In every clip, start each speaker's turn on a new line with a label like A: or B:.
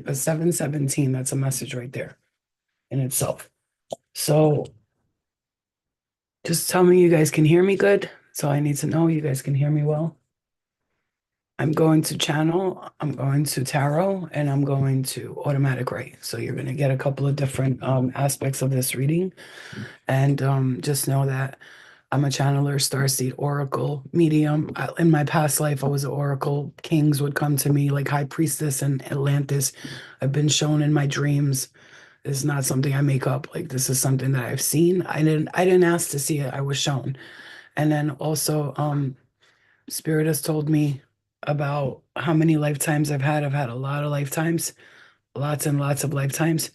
A: A 717, that's a message right there in itself. So just tell me you guys can hear me good. So I need to know you guys can hear me well. I'm going to channel, I'm going to tarot, and I'm going to automatic write. So you're going to get a couple of different aspects of this reading. And just know that I'm a channeler, starseed, oracle, medium. In my past life, I was an oracle. Kings would come to me like High Priestess and Atlantis. I've been shown in my dreams. It's not something I make up. Like this is something that I've seen. I didn't ask to see it. I was shown. And then also, Spirit has told me about how many lifetimes I've had. I've had a lot of lifetimes, lots and lots of lifetimes.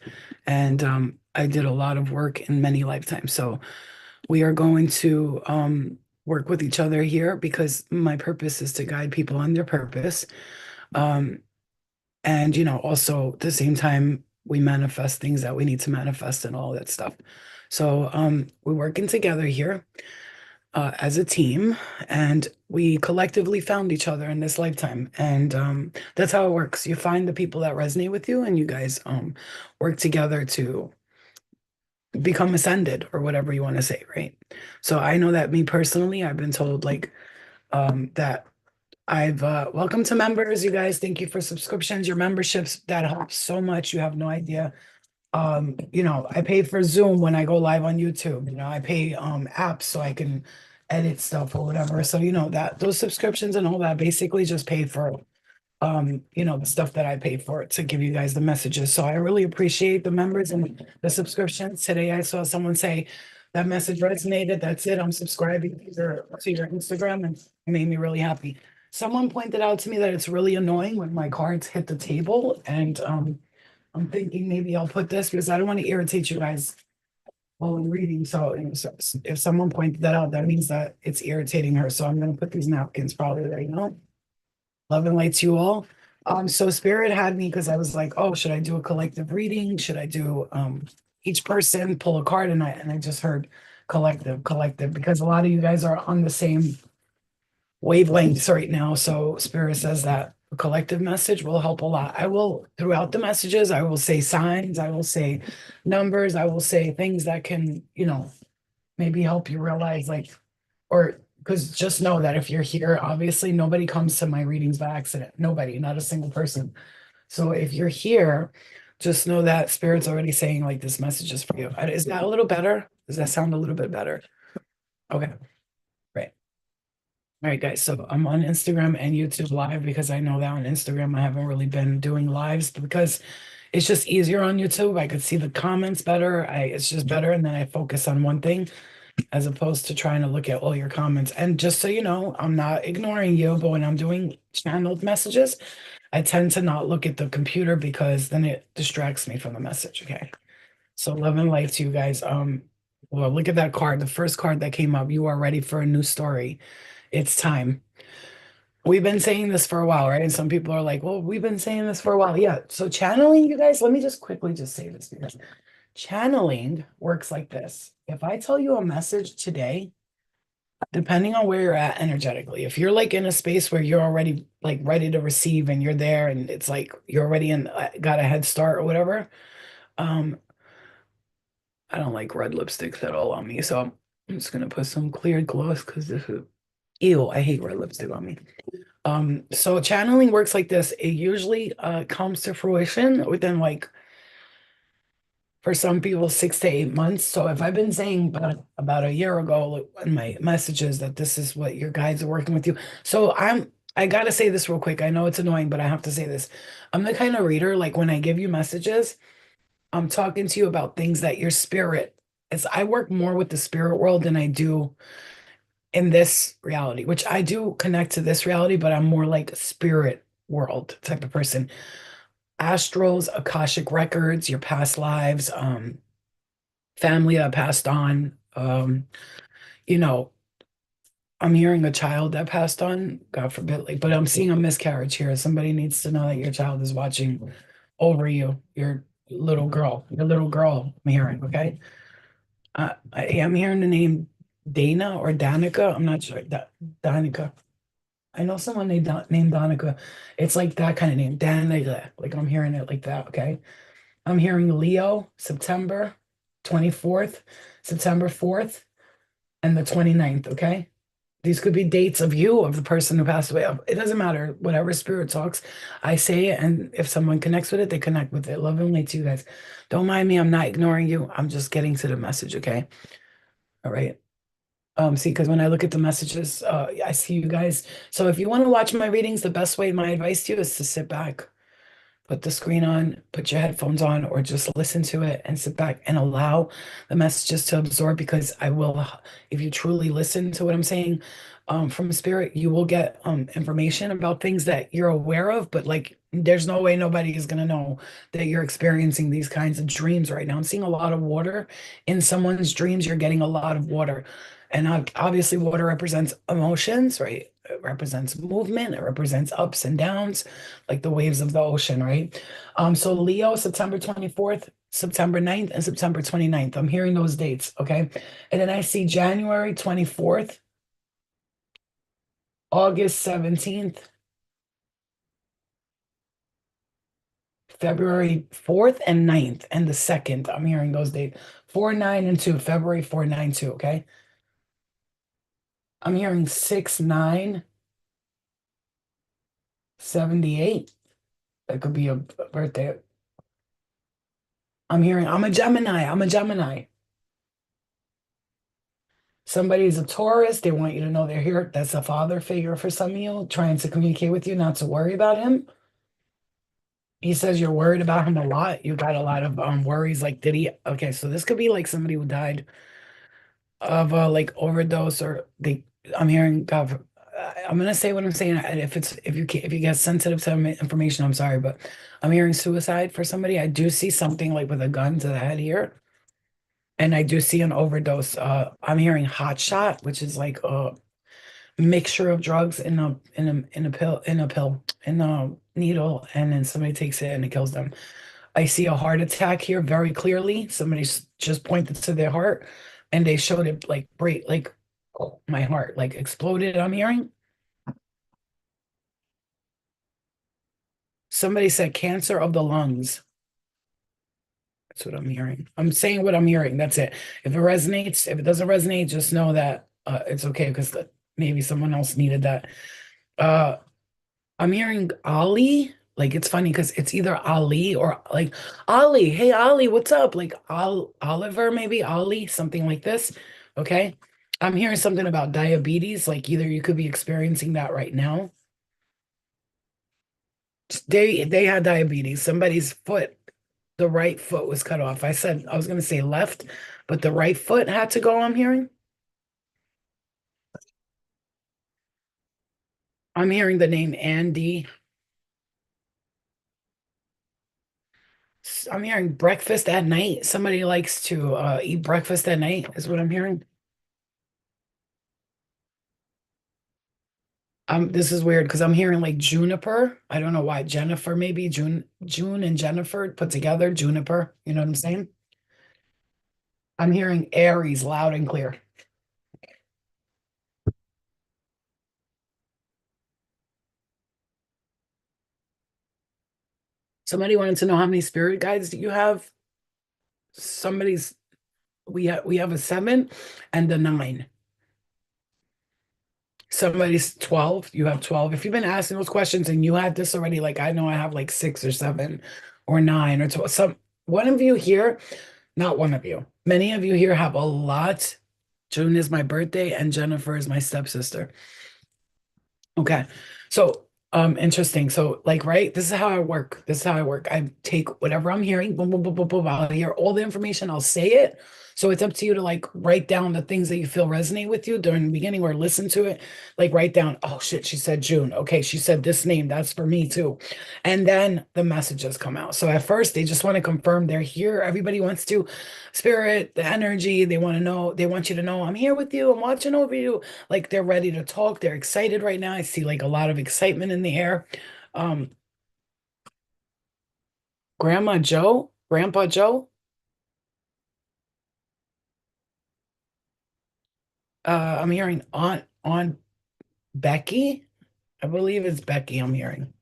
A: And I did a lot of work in many lifetimes. So we are going to work with each other here because my purpose is to guide people on their purpose. Um, and, also at the same time, we manifest things that we need to manifest and all that stuff. So we're working together here as a team, and we collectively found each other in this lifetime. And that's how it works. You find the people that resonate with you, and you guys work together to become ascended or whatever you want to say, right? So I know that me personally, I've been told like that I've welcome to members, you guys. Thank you for subscriptions, your memberships. That helps so much. You have no idea. I pay for Zoom when I go live on YouTube. I pay apps so I can edit stuff or whatever. So that those subscriptions and all that basically just pay for the stuff that I pay for to give you guys the messages. So I really appreciate the members and the subscriptions. Today I saw someone say that message resonated. That's it. I'm subscribing to your Instagram, and it made me really happy. Someone pointed out to me that it's really annoying when my cards hit the table, and I'm thinking maybe I'll put this because I don't want to irritate you guys while I'm reading. So if someone pointed that out, that means that it's irritating her. So I'm going to put these napkins probably right now. Love and light to you all. So Spirit had me because I was like, oh, should I do a collective reading? Should I do each person pull a card? And I just heard collective, because a lot of you guys are on the same wavelengths right now. So Spirit says that a collective message will help a lot. I will, throughout the messages, I will say signs, I will say numbers, I will say things that can, maybe help you realize like, or because just know that if you're here, obviously nobody comes to my readings by accident. Nobody, not a single person. So if you're here, just know that Spirit's already saying like this message is for you. Is that a little better? Does that sound a little bit better? Okay, great. All right, guys. So I'm on Instagram and YouTube live because I know that on Instagram I haven't really been doing lives because it's just easier on YouTube. I could see the comments better. It's just better, and then I focus on one thing as opposed to trying to look at all your comments. And just so you know, I'm not ignoring you, but when I'm doing channeled messages, I tend to not look at the computer because then it distracts me from the message. Okay. So love and light to you guys. Well, look at that card. The first card that came up. You are ready for a new story. It's time. We've been saying this for a while, right? And some people are like, well, we've been saying this for a while. Yeah. So channeling, you guys, let me just quickly just say this because channeling works like this. If I tell you a message today, depending on where you're at energetically, if you're like in a space where you're already like ready to receive and you're there and it's like you're already in got a head start or whatever, um I don't like red lipsticks at all on me, so I'm just gonna put some clear gloss because this is ew, I hate red lipstick on me. So channeling works like this. It usually comes to fruition within like, for some people, 6 to 8 months. So if I've been saying about a year ago like, in my messages that this is what your guides are working with you. So I gotta say this real quick. I know it's annoying, but I have to say this. I'm the kind of reader, like when I give you messages, I'm talking to you about things that your spirit is. I work more with the spirit world than I do in this reality, which I do connect to this reality, but I'm more like a spirit world type of person. Astrals, Akashic records, your past lives, family that passed on. You know, I'm hearing a child that passed on, God forbid, like, but I'm seeing a miscarriage here. Somebody needs to know that your child is watching over you, your little girl, I'm hearing, okay? I am hearing the name Dana or Danica. I'm not sure. Danica. I know someone named Donica. It's like that kind of name. Danica. Like I'm hearing it like that. Okay. I'm hearing Leo, September 24th, September 4th, and the 29th. Okay. These could be dates of you, of the person who passed away. It doesn't matter. Whatever spirit talks, I say it. And if someone connects with it, they connect with it. Love and light to you guys. Don't mind me. I'm not ignoring you. I'm just getting to the message. Okay. All right. See, because when I look at the messages, I see you guys. So if you want to watch my readings, the best way, my advice to you is to sit back, put the screen on, put your headphones on, or just listen to it and sit back and allow the messages to absorb. Because I will, if you truly listen to what I'm saying, from spirit, you will get information about things that you're aware of, but like there's no way nobody is gonna know that you're experiencing these kinds of dreams right now. I'm seeing a lot of water in someone's dreams. You're getting a lot of water. And obviously, water represents emotions, right? It represents movement, it represents ups and downs like the waves of the ocean, right? So Leo, September 24th, September 9th, and September 29th. I'm hearing those dates, okay? And then I see January 24th, August 17th, February 4th and 9th, and the 2nd. I'm hearing those dates. 4, 9, and 2, February 4, 9, 2, okay? I'm hearing 6, 9, 78. That could be a birthday. I'm a Gemini. I'm a Gemini. Somebody's a Taurus. They want you to know they're here. That's a father figure for some of you, trying to communicate with you, not to worry about him. He says you're worried about him a lot. You got a lot of worries. Like, did he? Okay, so this could be like somebody who died of like overdose, or they. I'm hearing God. I'm gonna say what I'm saying. And if you get sensitive to information, I'm sorry, but I'm hearing suicide for somebody. I do see something like with a gun to the head here. And I do see an overdose. I'm hearing hot shot, which is like a mixture of drugs in a needle, and then somebody takes it and it kills them. I see a heart attack here very clearly. Just pointed to their heart, and they showed it like break, like oh, my heart like exploded. I'm hearing somebody said cancer of the lungs. That's what I'm hearing. I'm saying what I'm hearing. That's it. If it resonates, if it doesn't resonate, just know that it's okay because maybe someone else needed that. Uh, I'm hearing Ali. Like it's funny because it's either Ali or like Ali. Hey Ali, what's up? Like Oliver, maybe Ali, something like this. Okay. I'm hearing something about diabetes. Like either you could be experiencing that right now. They had diabetes. Somebody's foot, the right foot was cut off. I said I was gonna say left, but the right foot had to go, I'm hearing. I'm hearing the name Andy. I'm hearing breakfast at night. Somebody likes to eat breakfast at night, is what I'm hearing. This is weird because I'm hearing like juniper. I don't know why. Jennifer, maybe June and Jennifer put together, juniper. You know what I'm saying? I'm hearing Aries loud and clear. Somebody wanted to know how many spirit guides do you have? Somebody's we have a 7 and a 9. Somebody's 12. You have 12. If you've been asking those questions and you had this already, like I know I have like 6 or 7 or 9 or 12. One of you here, not one of you. Many of you here have a lot. June is my birthday and Jennifer is my stepsister. Okay. So, interesting. So, like, right, this is how I work. This is how I work. I take whatever I'm hearing, boom, boom, boom, boom, boom. I'll hear all the information. I'll say it. So it's up to you to like write down the things that you feel resonate with you during the beginning or listen to it. Like write down, oh shit, she said June. Okay, she said this name. That's for me too. And then the messages come out. So at first they just want to confirm they're here. Everybody wants to spirit, the energy. They want to know, they want you to know I'm here with you. I'm watching over you, like they're ready to talk. They're excited right now. I see like a lot of excitement in the air. Um, Grandpa Joe, I'm hearing Aunt Becky. I believe it's Becky I'm hearing.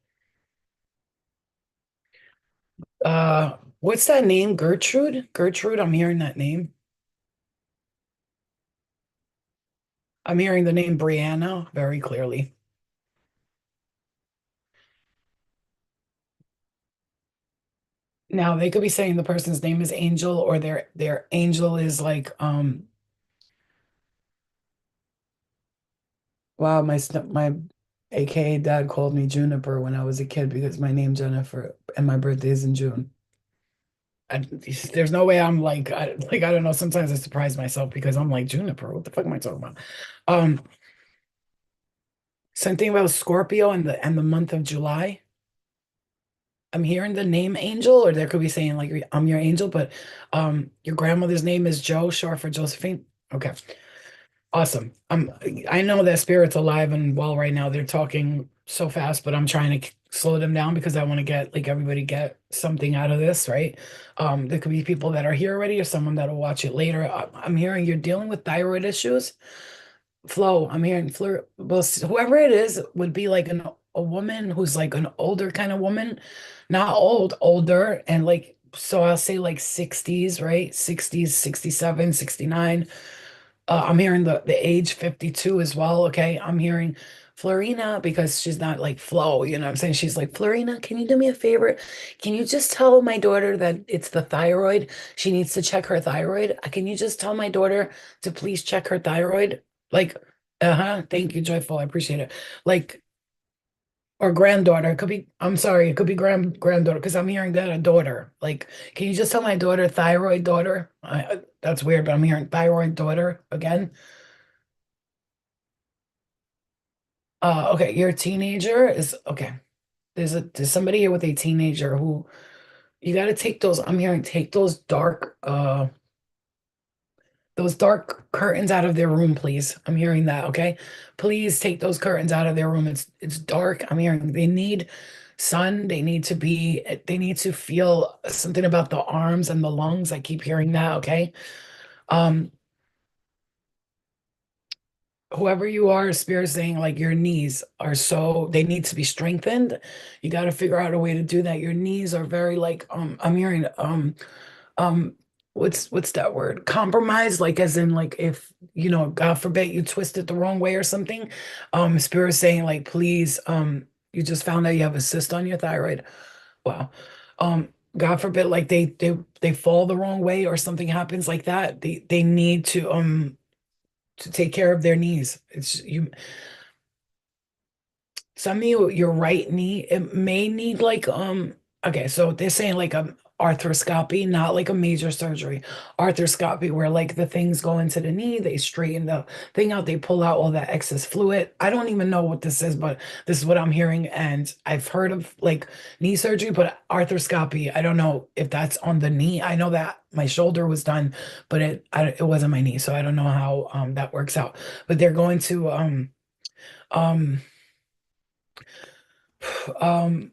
A: What's that name? Gertrude? Gertrude, I'm hearing that name. I'm hearing the name Brianna very clearly. Now they could be saying the person's name is Angel or their angel is like wow, my AKA dad called me Juniper when I was a kid because my name Jennifer and my birthday is in June. I, there's no way I'm like I don't know. Sometimes I surprise myself because I'm like Juniper. What the fuck am I talking about? Um, Something about Scorpio and the month of July. I'm hearing the name Angel, or there could be saying like I'm your angel, but your grandmother's name is Joe, short for Josephine. Okay, awesome. I know that spirit's alive and well right now. They're talking so fast, but I'm trying to slow them down because I want to get like everybody get something out of this, right? There could be people that are here already or someone that'll watch it later. I'm hearing you're dealing with thyroid issues. Flo, I'm hearing Fleur, well, whoever it is would be like a woman who's like an older kind of woman, not old, older, and like, so I'll say like 60s, right? 60s, 67, 69. I'm hearing the age 52 as well. Okay. I'm hearing Florina because she's not like Flo, you know what I'm saying? She's like, Florina, can you do me a favor? Can you just tell my daughter that it's the thyroid? She needs to check her thyroid. Can you just tell my daughter to please check her thyroid? Like, uh-huh. Thank you, Joyful. I appreciate it. Like, or granddaughter. It could be, I'm sorry, it could be granddaughter because I'm hearing that a daughter. Like, can you just tell my daughter thyroid daughter? That's weird, but I'm hearing thyroid daughter again. Okay, your teenager is okay. There's somebody here with a teenager who you got to take those. I'm hearing take those dark curtains out of their room, please. I'm hearing that, okay? Please take those curtains out of their room. It's dark. I'm hearing they need sun. They need to feel something about the arms and the lungs. I keep hearing that, okay? Um, Whoever you are, spirit saying like your knees are so they need to be strengthened. You got to figure out a way to do that. Your knees are very like I'm hearing um what's that word? Compromise, like as in like if you know, God forbid you twist it the wrong way or something. Spirit saying like please you just found out you have a cyst on your thyroid. Wow. God forbid like they fall the wrong way or something happens like that. They need to take care of their knees. It's you some of you, your right knee, it may need like okay, so they're saying like a arthroscopy, not like a major surgery. Arthroscopy where like the things go into the knee, they straighten the thing out, they pull out all that excess fluid. I don't even know what this is, but this is what I'm hearing. And I've heard of like knee surgery, but arthroscopy, I don't know if that's on the knee. I know that my shoulder was done, but it wasn't my knee, so I don't know how that works out. But they're going to um um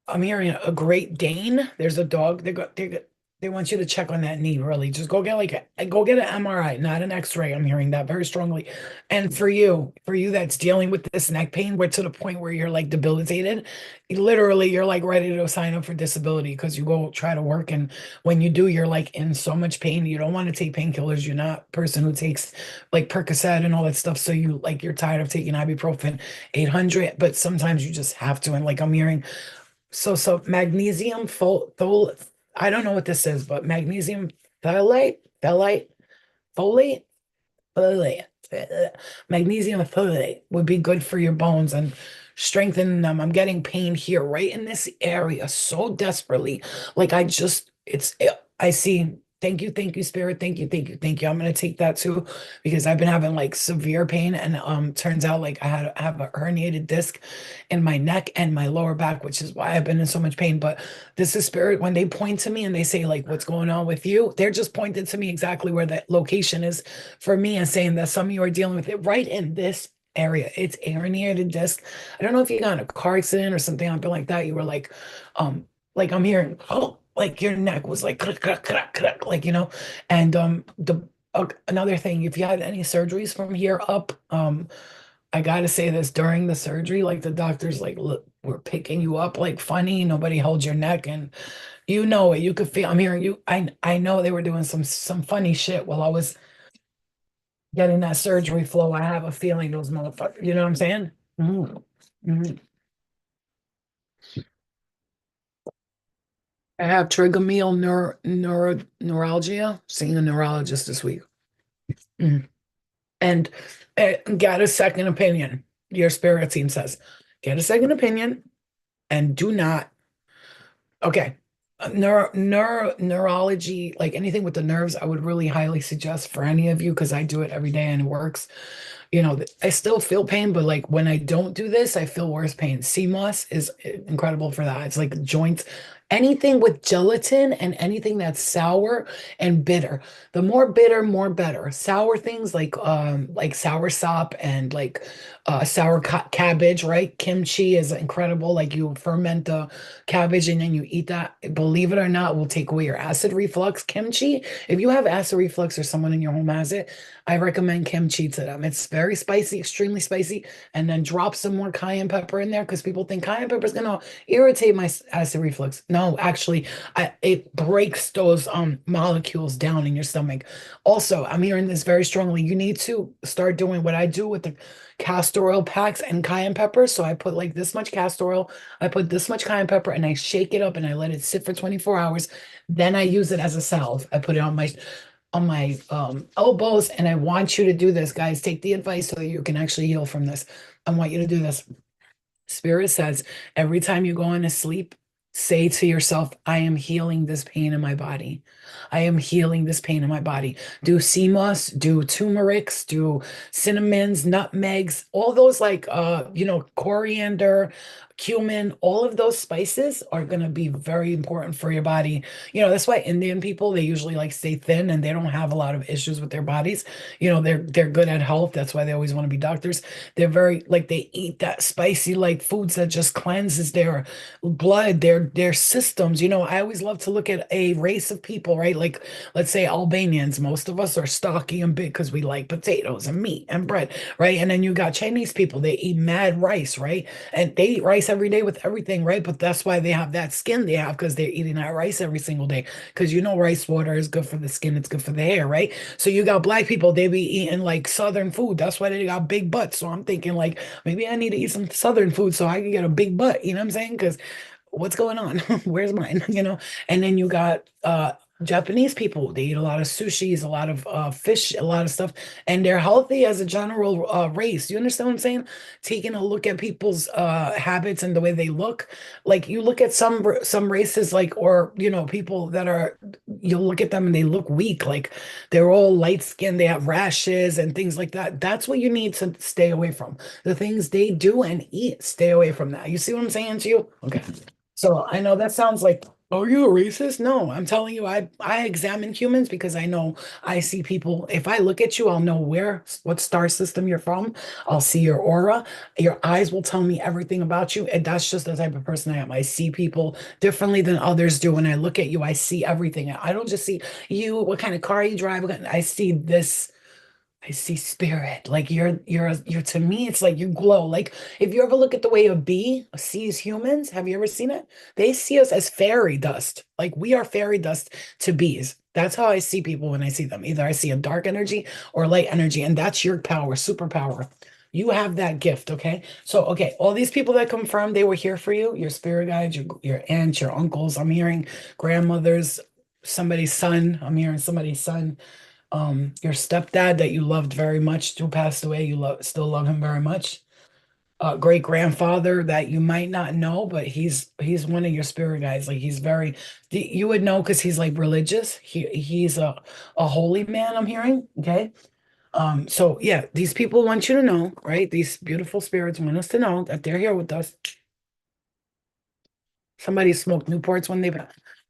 A: I'm hearing a Great Dane. There's a dog. They want you to check on that knee, really. Just go get go get an MRI, not an X-ray. I'm hearing that very strongly. And for you that's dealing with this neck pain, we're to the point where you're like debilitated. Literally, you're like ready to sign up for disability because you go try to work, and when you do, you're like in so much pain. You don't want to take painkillers. You're not a person who takes like Percocet and all that stuff. So you're tired of taking ibuprofen 800, but sometimes you just have to. And like I'm hearing so magnesium I don't know what this is, but magnesium folate, folate, magnesium folate would be good for your bones and strengthening them. I'm getting pain here, right in this area, so desperately. Like I see. Thank you, Spirit. Thank you. I'm gonna take that too because I've been having like severe pain, and turns out like I have a herniated disc in my neck and my lower back, which is why I've been in so much pain. But this is Spirit. When they point to me and they say like, "What's going on with you?" They're just pointing to me exactly where that location is for me and saying that some of you are dealing with it right in this area. It's a herniated disc. I don't know if you got in a car accident or something like that. You were like I'm hearing, oh, like your neck was like, crack, crack, crack, crack, like, you know, and another thing, if you had any surgeries from here up, I gotta say this during the surgery, like the doctors like look, we're picking you up like funny. Nobody holds your neck, and you know it. You could feel. I'm hearing you. I know they were doing some funny shit while I was getting that surgery flow. I have a feeling those motherfuckers. You know what I'm saying? Mhm. Mhm. I have trigeminal neuralgia. Seeing a neurologist this week. Mhm. And got a second opinion. Your spirit team says, get a second opinion and do not. Okay. Neurology, like anything with the nerves, I would really highly suggest for any of you because I do it every day and it works. I still feel pain, but like when I don't do this, I feel worse pain. CMOS is incredible for that. It's like joints, anything with gelatin and anything that's sour and bitter. The more bitter, more better. Sour things like sour sop and like sour cabbage, right? Kimchi is incredible. Like you ferment the cabbage and then you eat that. Believe it or not, will take away your acid reflux. Kimchi, if you have acid reflux or someone in your home has it, I recommend kimchi to them. It's very spicy, extremely spicy, and then drop some more cayenne pepper in there because people think cayenne pepper is gonna irritate my acid reflux. No, actually, it breaks those molecules down in your stomach. Also, I'm hearing this very strongly. You need to start doing what I do with the castor oil packs and cayenne pepper. So I put like this much castor oil, I put this much cayenne pepper, and I shake it up and I let it sit for 24 hours. Then I use it as a salve. I put it on my elbows. And I want you to do this, guys. Take the advice so that you can actually heal from this. I want you to do this. Spirit says every time you go into sleep, say to yourself, I am healing this pain in my body. I am healing this pain in my body. Do sea moss, do turmerics, do cinnamons, nutmegs, all those like coriander, cumin, all of those spices are going to be very important for your body. That's why Indian people, they usually like stay thin and they don't have a lot of issues with their bodies. They're good at health. That's why they always want to be doctors. They're very like they eat that spicy like foods that just cleanses their blood, their systems. I always love to look at a race of people, right? Like let's say Albanians, most of us are stocky and big because we like potatoes and meat and bread, right? And then you got Chinese people, they eat mad rice, right? And they eat rice every day with everything, right? But that's why they have that skin they have because they're eating that rice every single day. Because rice water is good for the skin, it's good for the hair, right? So you got black people, they be eating like southern food. That's why they got big butts. So I'm thinking like maybe I need to eat some southern food so I can get a big butt. You know what I'm saying? Because what's going on? Where's mine? And then you got Japanese people. They eat a lot of sushis, a lot of fish, a lot of stuff, and they're healthy as a general race. You understand what I'm saying? Taking a look at people's habits and the way they look. Like you look at some races, like or people that are you look at them and they look weak, like they're all light skinned, they have rashes and things like that. That's what you need to stay away from. The things they do and eat, stay away from that. You see what I'm saying to you? Okay. So I know that sounds like, oh, are you a racist? No, I'm telling you, I examine humans because I know I see people. If I look at you, I'll know what star system you're from. I'll see your aura. Your eyes will tell me everything about you. And that's just the type of person I am. I see people differently than others do. When I look at you, I see everything. I don't just see you, what kind of car you drive. I see this. I see spirit. Like you're to me, it's like you glow. Like if you ever look at the way a bee sees humans, have you ever seen it? They see us as fairy dust. Like we are fairy dust to bees. That's how I see people when I see them. Either I see a dark energy or light energy, and that's your power, superpower. You have that gift, okay? So, okay, all these people that confirmed they were here for you, your spirit guides, your aunts, your uncles, I'm hearing grandmothers, somebody's son, I'm hearing somebody's son, your stepdad that you loved very much who passed away, you still love him very much. Great grandfather that you might not know, but he's one of your spirit guides. Like he's very, you would know because he's like religious. He's a holy man, I'm hearing. Okay. So yeah, these people want you to know, right? These beautiful spirits want us to know that they're here with us. Somebody smoked Newports when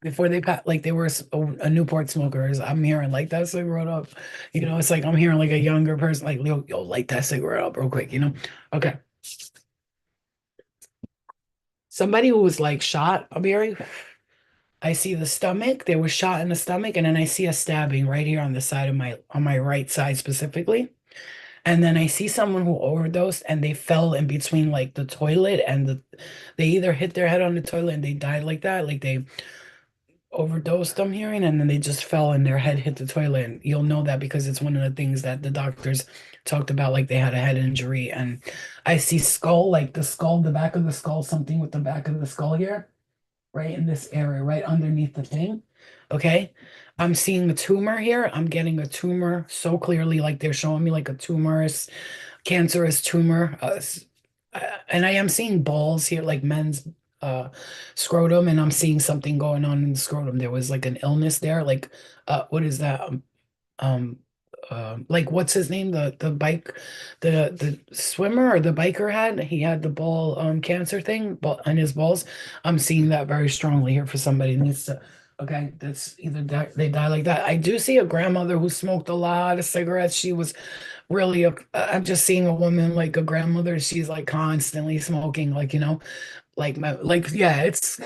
A: before they like they were a Newport smokers. I'm hearing like that cigarette up. It's like I'm hearing like a younger person like yo, light that cigarette up real quick. Okay. Somebody who was like shot, I'm hearing. I see the stomach. They were shot in the stomach, and then I see a stabbing right here on the side of my on my right side specifically. And then I see someone who overdosed and they fell in between like the toilet and they either hit their head on the toilet and they died like that, like they overdosed, I'm hearing, and then they just fell and their head hit the toilet. And you'll know that because it's one of the things that the doctors talked about, like they had a head injury. And I see skull, like the skull, the back of the skull, something with the back of the skull here, right in this area, right underneath the thing. Okay. I'm seeing a tumor here. I'm getting a tumor so clearly, like they're showing me like a tumorous, cancerous tumor. And I am seeing balls here, like men's scrotum, and I'm seeing something going on in the scrotum. There was like an illness there, like what is that? Um like what's his name? The bike, the swimmer or the biker had he had the ball cancer thing on his balls. I'm seeing that very strongly here for somebody needs to. Okay, that's either they die like that. I do see a grandmother who smoked a lot of cigarettes. She was really I'm just seeing a woman like a grandmother. She's like constantly smoking, like like my like yeah, it's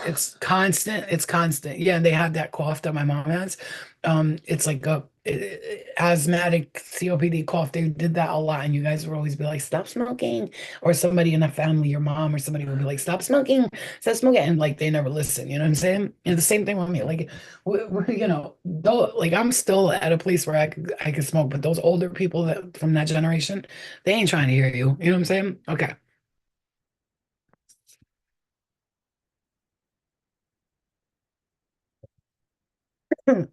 A: constant. It's constant. Yeah, and they have that cough that my mom has. It's like a asthmatic COPD cough. They did that a lot, and you guys would always be like, "Stop smoking," or somebody in the family, your mom or somebody would be like, stop smoking," and like they never listen. You know what I'm saying? And the same thing with me. Like, though, like I'm still at a place where I could smoke, but those older people that from that generation, they ain't trying to hear you. You know what I'm saying? Okay.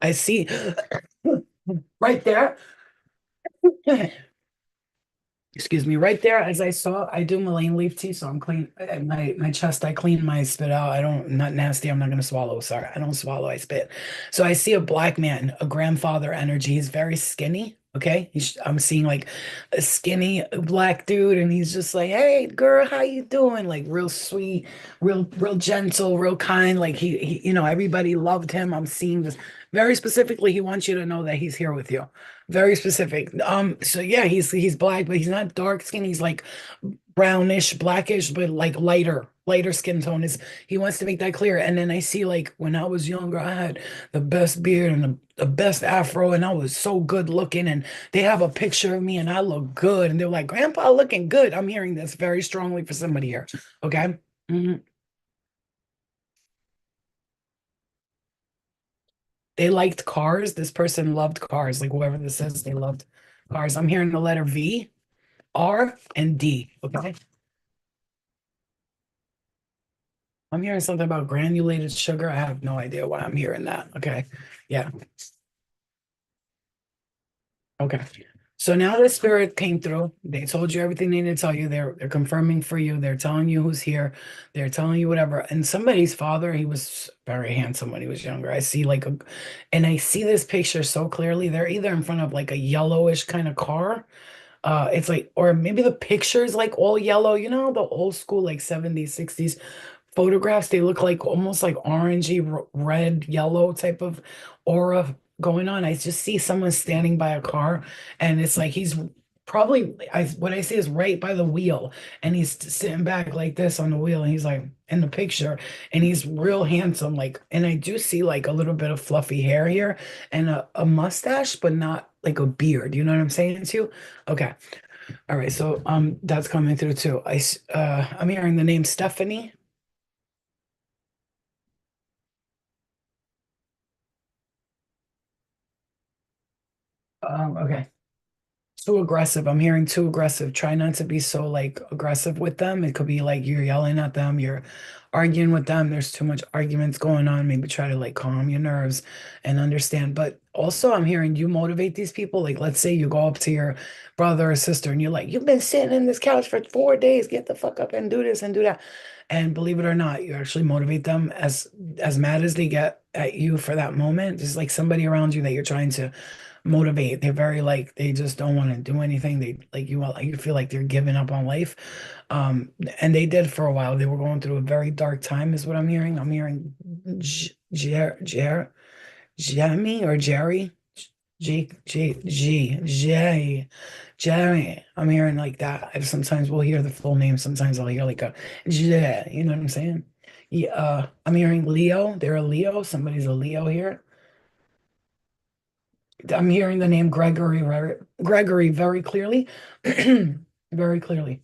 A: I see right there. Excuse me, right there, as I saw, I do mullein leaf tea, so I'm clean. My chest, I clean my spit out. I don't, not nasty. I'm not gonna swallow. Sorry, I don't swallow. I spit. So I see a black man, a grandfather energy. He's very skinny. Okay, I'm seeing like a skinny black dude, and he's just like, "Hey, girl, how you doing?" Like real sweet, real gentle, real kind. Like everybody loved him. I'm seeing this very specifically. He wants you to know that he's here with you. Very specific. So yeah, he's black, but he's not dark skin. He's like brownish, blackish, but like lighter skin tone. Is he wants to make that clear. And then I see like when I was younger, I had the best beard and the best afro, and I was so good looking. And they have a picture of me and I look good. And they're like, Grandpa looking good. I'm hearing this very strongly for somebody here. Okay. Mhm. They liked cars. This person loved cars. Like whoever this is, they loved cars. I'm hearing the letter V. R and D. Okay. I'm hearing something about granulated sugar. I have no idea why I'm hearing that. Okay. Yeah. Okay. So now the spirit came through. They told you everything they need to tell you. They're confirming for you. They're telling you who's here. They're telling you whatever. And somebody's father, he was very handsome when he was younger. I see and I see this picture so clearly. They're either in front of like a yellowish kind of car. It's like, or maybe the picture's like all yellow, the old school like 70s, 60s photographs. They look like almost like orangey, red, yellow type of aura going on. I just see someone standing by a car, and it's like he's probably what I see is right by the wheel, and he's sitting back like this on the wheel, and he's like in the picture, and he's real handsome. Like, and I do see like a little bit of fluffy hair here and a mustache, but not like a beard. You know what I'm saying to you? Okay. All right. So that's coming through too. I'm hearing the name Stephanie. Okay. Too aggressive. I'm hearing too aggressive. Try not to be so like aggressive with them. It could be like you're yelling at them, you're arguing with them. There's too much arguments going on. Maybe try to like calm your nerves and understand. But also, I'm hearing you motivate these people. Like, let's say you go up to your brother or sister and you're like, "You've been sitting in this couch for 4 days. Get the fuck up and do this and do that." And believe it or not, you actually motivate them as mad as they get at you for that moment. There's like somebody around you that you're trying to motivate. They're very like they just don't want to do anything. They like you feel like they're giving up on life. And they did for a while. They were going through a very dark time, is what I'm hearing. I'm hearing Jeremy or Jerry. Jerry. I'm hearing like that. I sometimes will hear the full name. Sometimes I'll hear like a yeah, you know what I'm saying? Yeah, I'm hearing Leo. They're a Leo. Somebody's a Leo here. I'm hearing the name Gregory very clearly. Very clearly.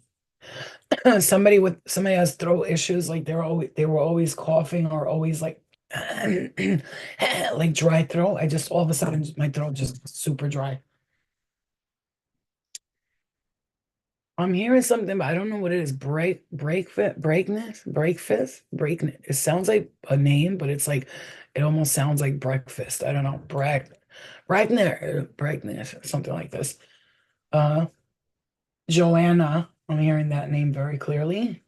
A: Somebody has throat issues, like they were always coughing or always like like dry throat. I just all of a sudden my throat just super dry. I'm hearing something, but I don't know what it is. Breakness. It sounds like a name, but it's like it almost sounds like breakfast. I don't know. Breakness, something like this. Uh, Joanna. I'm hearing that name very clearly.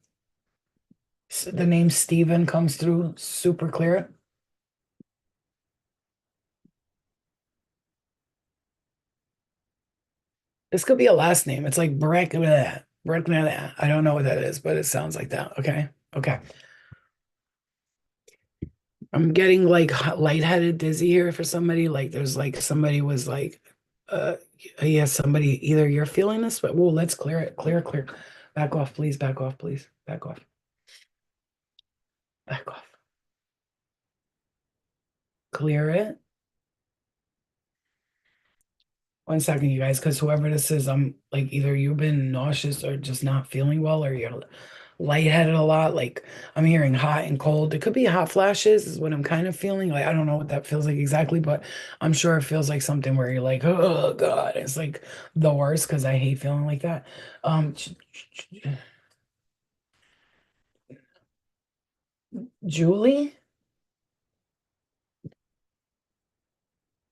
A: The name Steven comes through super clear. This could be a last name. It's like Breck. I don't know what that is, but it sounds like that. Okay. Okay. I'm getting like lightheaded, dizzy here for somebody. Like there's like somebody was like, uh, yeah, somebody either you're feeling this, but well, let's clear it. Clear. Back off, please. Back off, please. Back off. Back off. Clear it. 1 second, you guys, because whoever this is, I'm like either you've been nauseous or just not feeling well, or you're lightheaded a lot. Like I'm hearing hot and cold. It could be hot flashes, is what I'm kind of feeling. Like I don't know what that feels like exactly, but I'm sure it feels like something where you're like, oh God, it's like the worst because I hate feeling like that. Julie,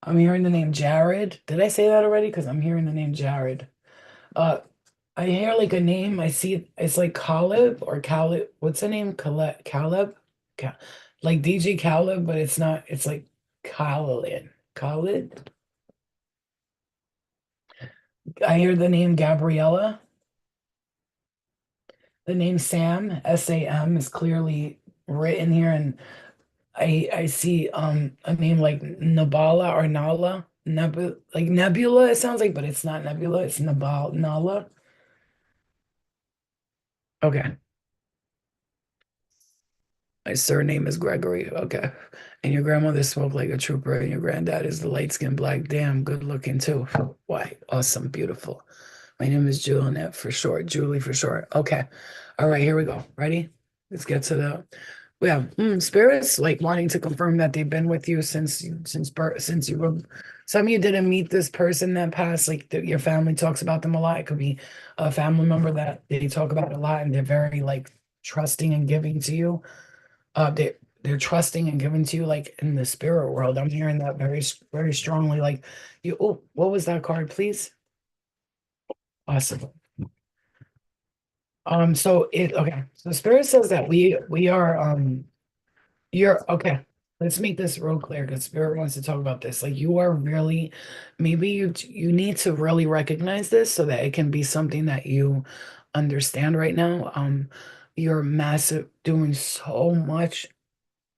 A: I'm hearing the name Jared. Did I say that already? Because I'm hearing the name Jared. Uh, I hear like a name. I see it's like Caleb or Caleb. What's the name? Caleb? Ca like DJ Caleb, but it's not. It's like Khalid. Khalid. I hear the name Gabriella. The name Sam, Sam, is clearly written here, and I see a name like Nabala or Nala. Like Nebula, it sounds like, but it's not Nebula, it's Nala. Okay. My surname is Gregory. Okay. And your grandmother spoke like a trooper, and your granddad is the light-skinned black. Damn, good looking too. Why? Awesome, beautiful. My name is Juliet for short. Julie for short. Okay. All right, here we go. Ready? Let's get to the yeah. Spirits like wanting to confirm that they've been with you since birth, since you were some of you didn't meet this person that passed, like your family talks about them a lot. It could be a family member that they talk about a lot and they're very like trusting and giving to you. They're trusting and giving to you like in the spirit world. I'm hearing that very strongly. Like you, oh, what was that card, please? Awesome. So it okay. So spirit says that we are you're okay. Let's make this real clear because spirit wants to talk about this. Like you are really maybe you need to really recognize this so that it can be something that you understand right now. You're massive doing so much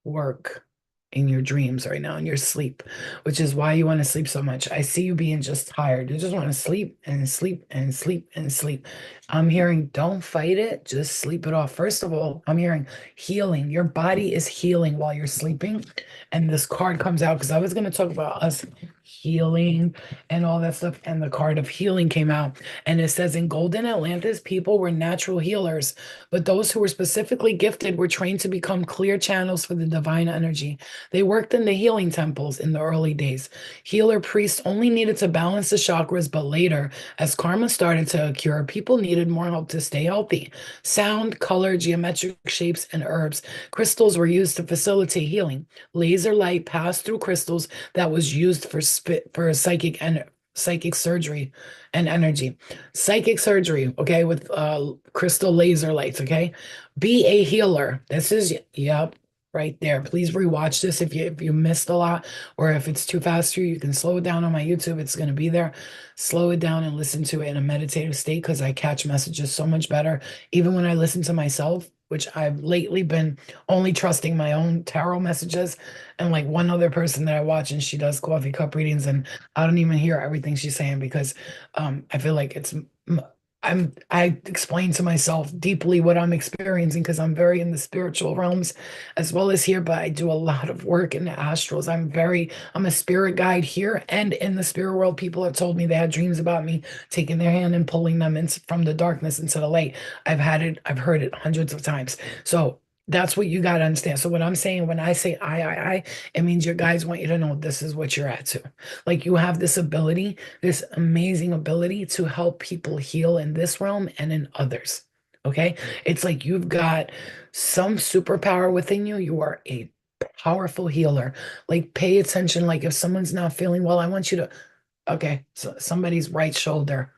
A: work in your dreams right now in your sleep, which is why you want to sleep so much. I see you being just tired. You just want to sleep and sleep and sleep and sleep. I'm hearing don't fight it, just sleep it off. First of all, I'm hearing healing. Your body is healing while you're sleeping. And this card comes out because I was going to talk about us healing and all that stuff. And the card of healing came out. And it says in Golden Atlantis, people were natural healers, but those who were specifically gifted were trained to become clear channels for the divine energy. They worked in the healing temples in the early days. Healer priests only needed to balance the chakras, but later, as karma started to occur, people needed more help to stay healthy. Sound, color, geometric shapes, and herbs. Crystals were used to facilitate healing. Laser light passed through crystals that was used for psychic surgery and energy. Psychic surgery, okay, with crystal laser lights, okay? Be a healer. This is yep, right there. Please rewatch this if you missed a lot or if it's too fast for you, you can slow it down on my YouTube. It's going to be there. Slow it down and listen to it in a meditative state because I catch messages so much better. Even when I listen to myself, which I've lately been only trusting my own tarot messages and like one other person that I watch and she does coffee cup readings and I don't even hear everything she's saying because I feel like I explain to myself deeply what I'm experiencing because I'm very in the spiritual realms as well as here, but I do a lot of work in the astrals. I'm a spirit guide here and in the spirit world. People have told me they had dreams about me taking their hand and pulling them in from the darkness into the light. I've heard it hundreds of times. So that's what you got to understand. So what I'm saying when I say I, it means your guys want you to know this is what you're at to. Like you have this ability, this amazing ability to help people heal in this realm and in others. Okay. It's like you've got some superpower within you. You are a powerful healer. Like pay attention. Like if someone's not feeling well, I want you to, okay, so somebody's right shoulder.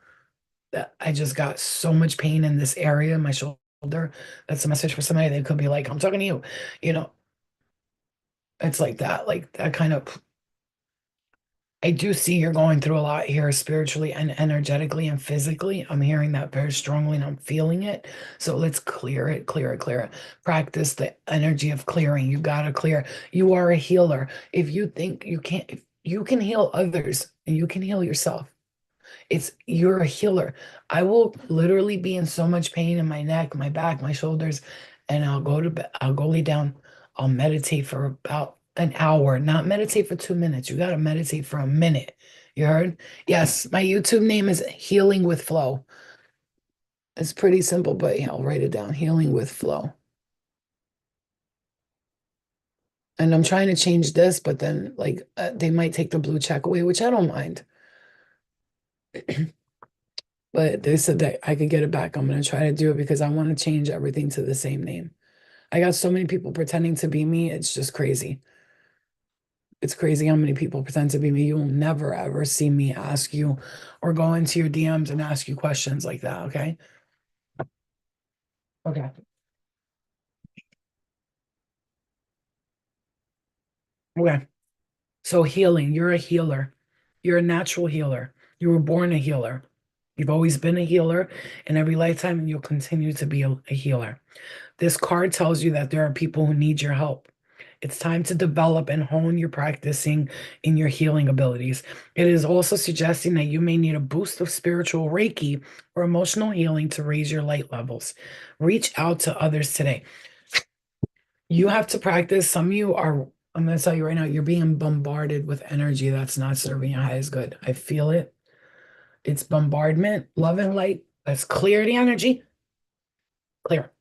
A: That I just got so much pain in this area, my shoulder. That's a message for somebody that could be like, I'm talking to you. You know, it's like that kind of I do see you're going through a lot here spiritually and energetically and physically. I'm hearing that very strongly and I'm feeling it. So let's clear it, clear it, clear it. Practice the energy of clearing. You got to clear. You are a healer. If you think you can't, if you can heal others and you can heal yourself. It's you're a healer. I will literally be in so much pain in my neck, my back, my shoulders, and I'll go to bed, I'll go lay down. I'll meditate for about an hour, not meditate for 2 minutes. You got to meditate for a minute. You heard? Yes, my YouTube name is Healing with Flow. It's pretty simple, but yeah, I'll write it down. Healing with Flow. And I'm trying to change this, but then like they might take the blue check away, which I don't mind. But they said that I could get it back. I'm going to try to do it because I want to change everything to the same name. I got so many people pretending to be me. It's just crazy. It's crazy how many people pretend to be me. You'll never ever see me ask you or go into your DMs and ask you questions like that. Okay. Okay. Okay. So healing, you're a healer. You're a natural healer. You were born a healer. You've always been a healer in every lifetime, and you'll continue to be a healer. This card tells you that there are people who need your help. It's time to develop and hone your practicing in your healing abilities. It is also suggesting that you may need a boost of spiritual Reiki or emotional healing to raise your light levels. Reach out to others today. You have to practice. Some of you are, I'm going to tell you right now, you're being bombarded with energy that's not serving your highest good. I feel it. It's bombardment, love and light. Let's clear the energy. Clear.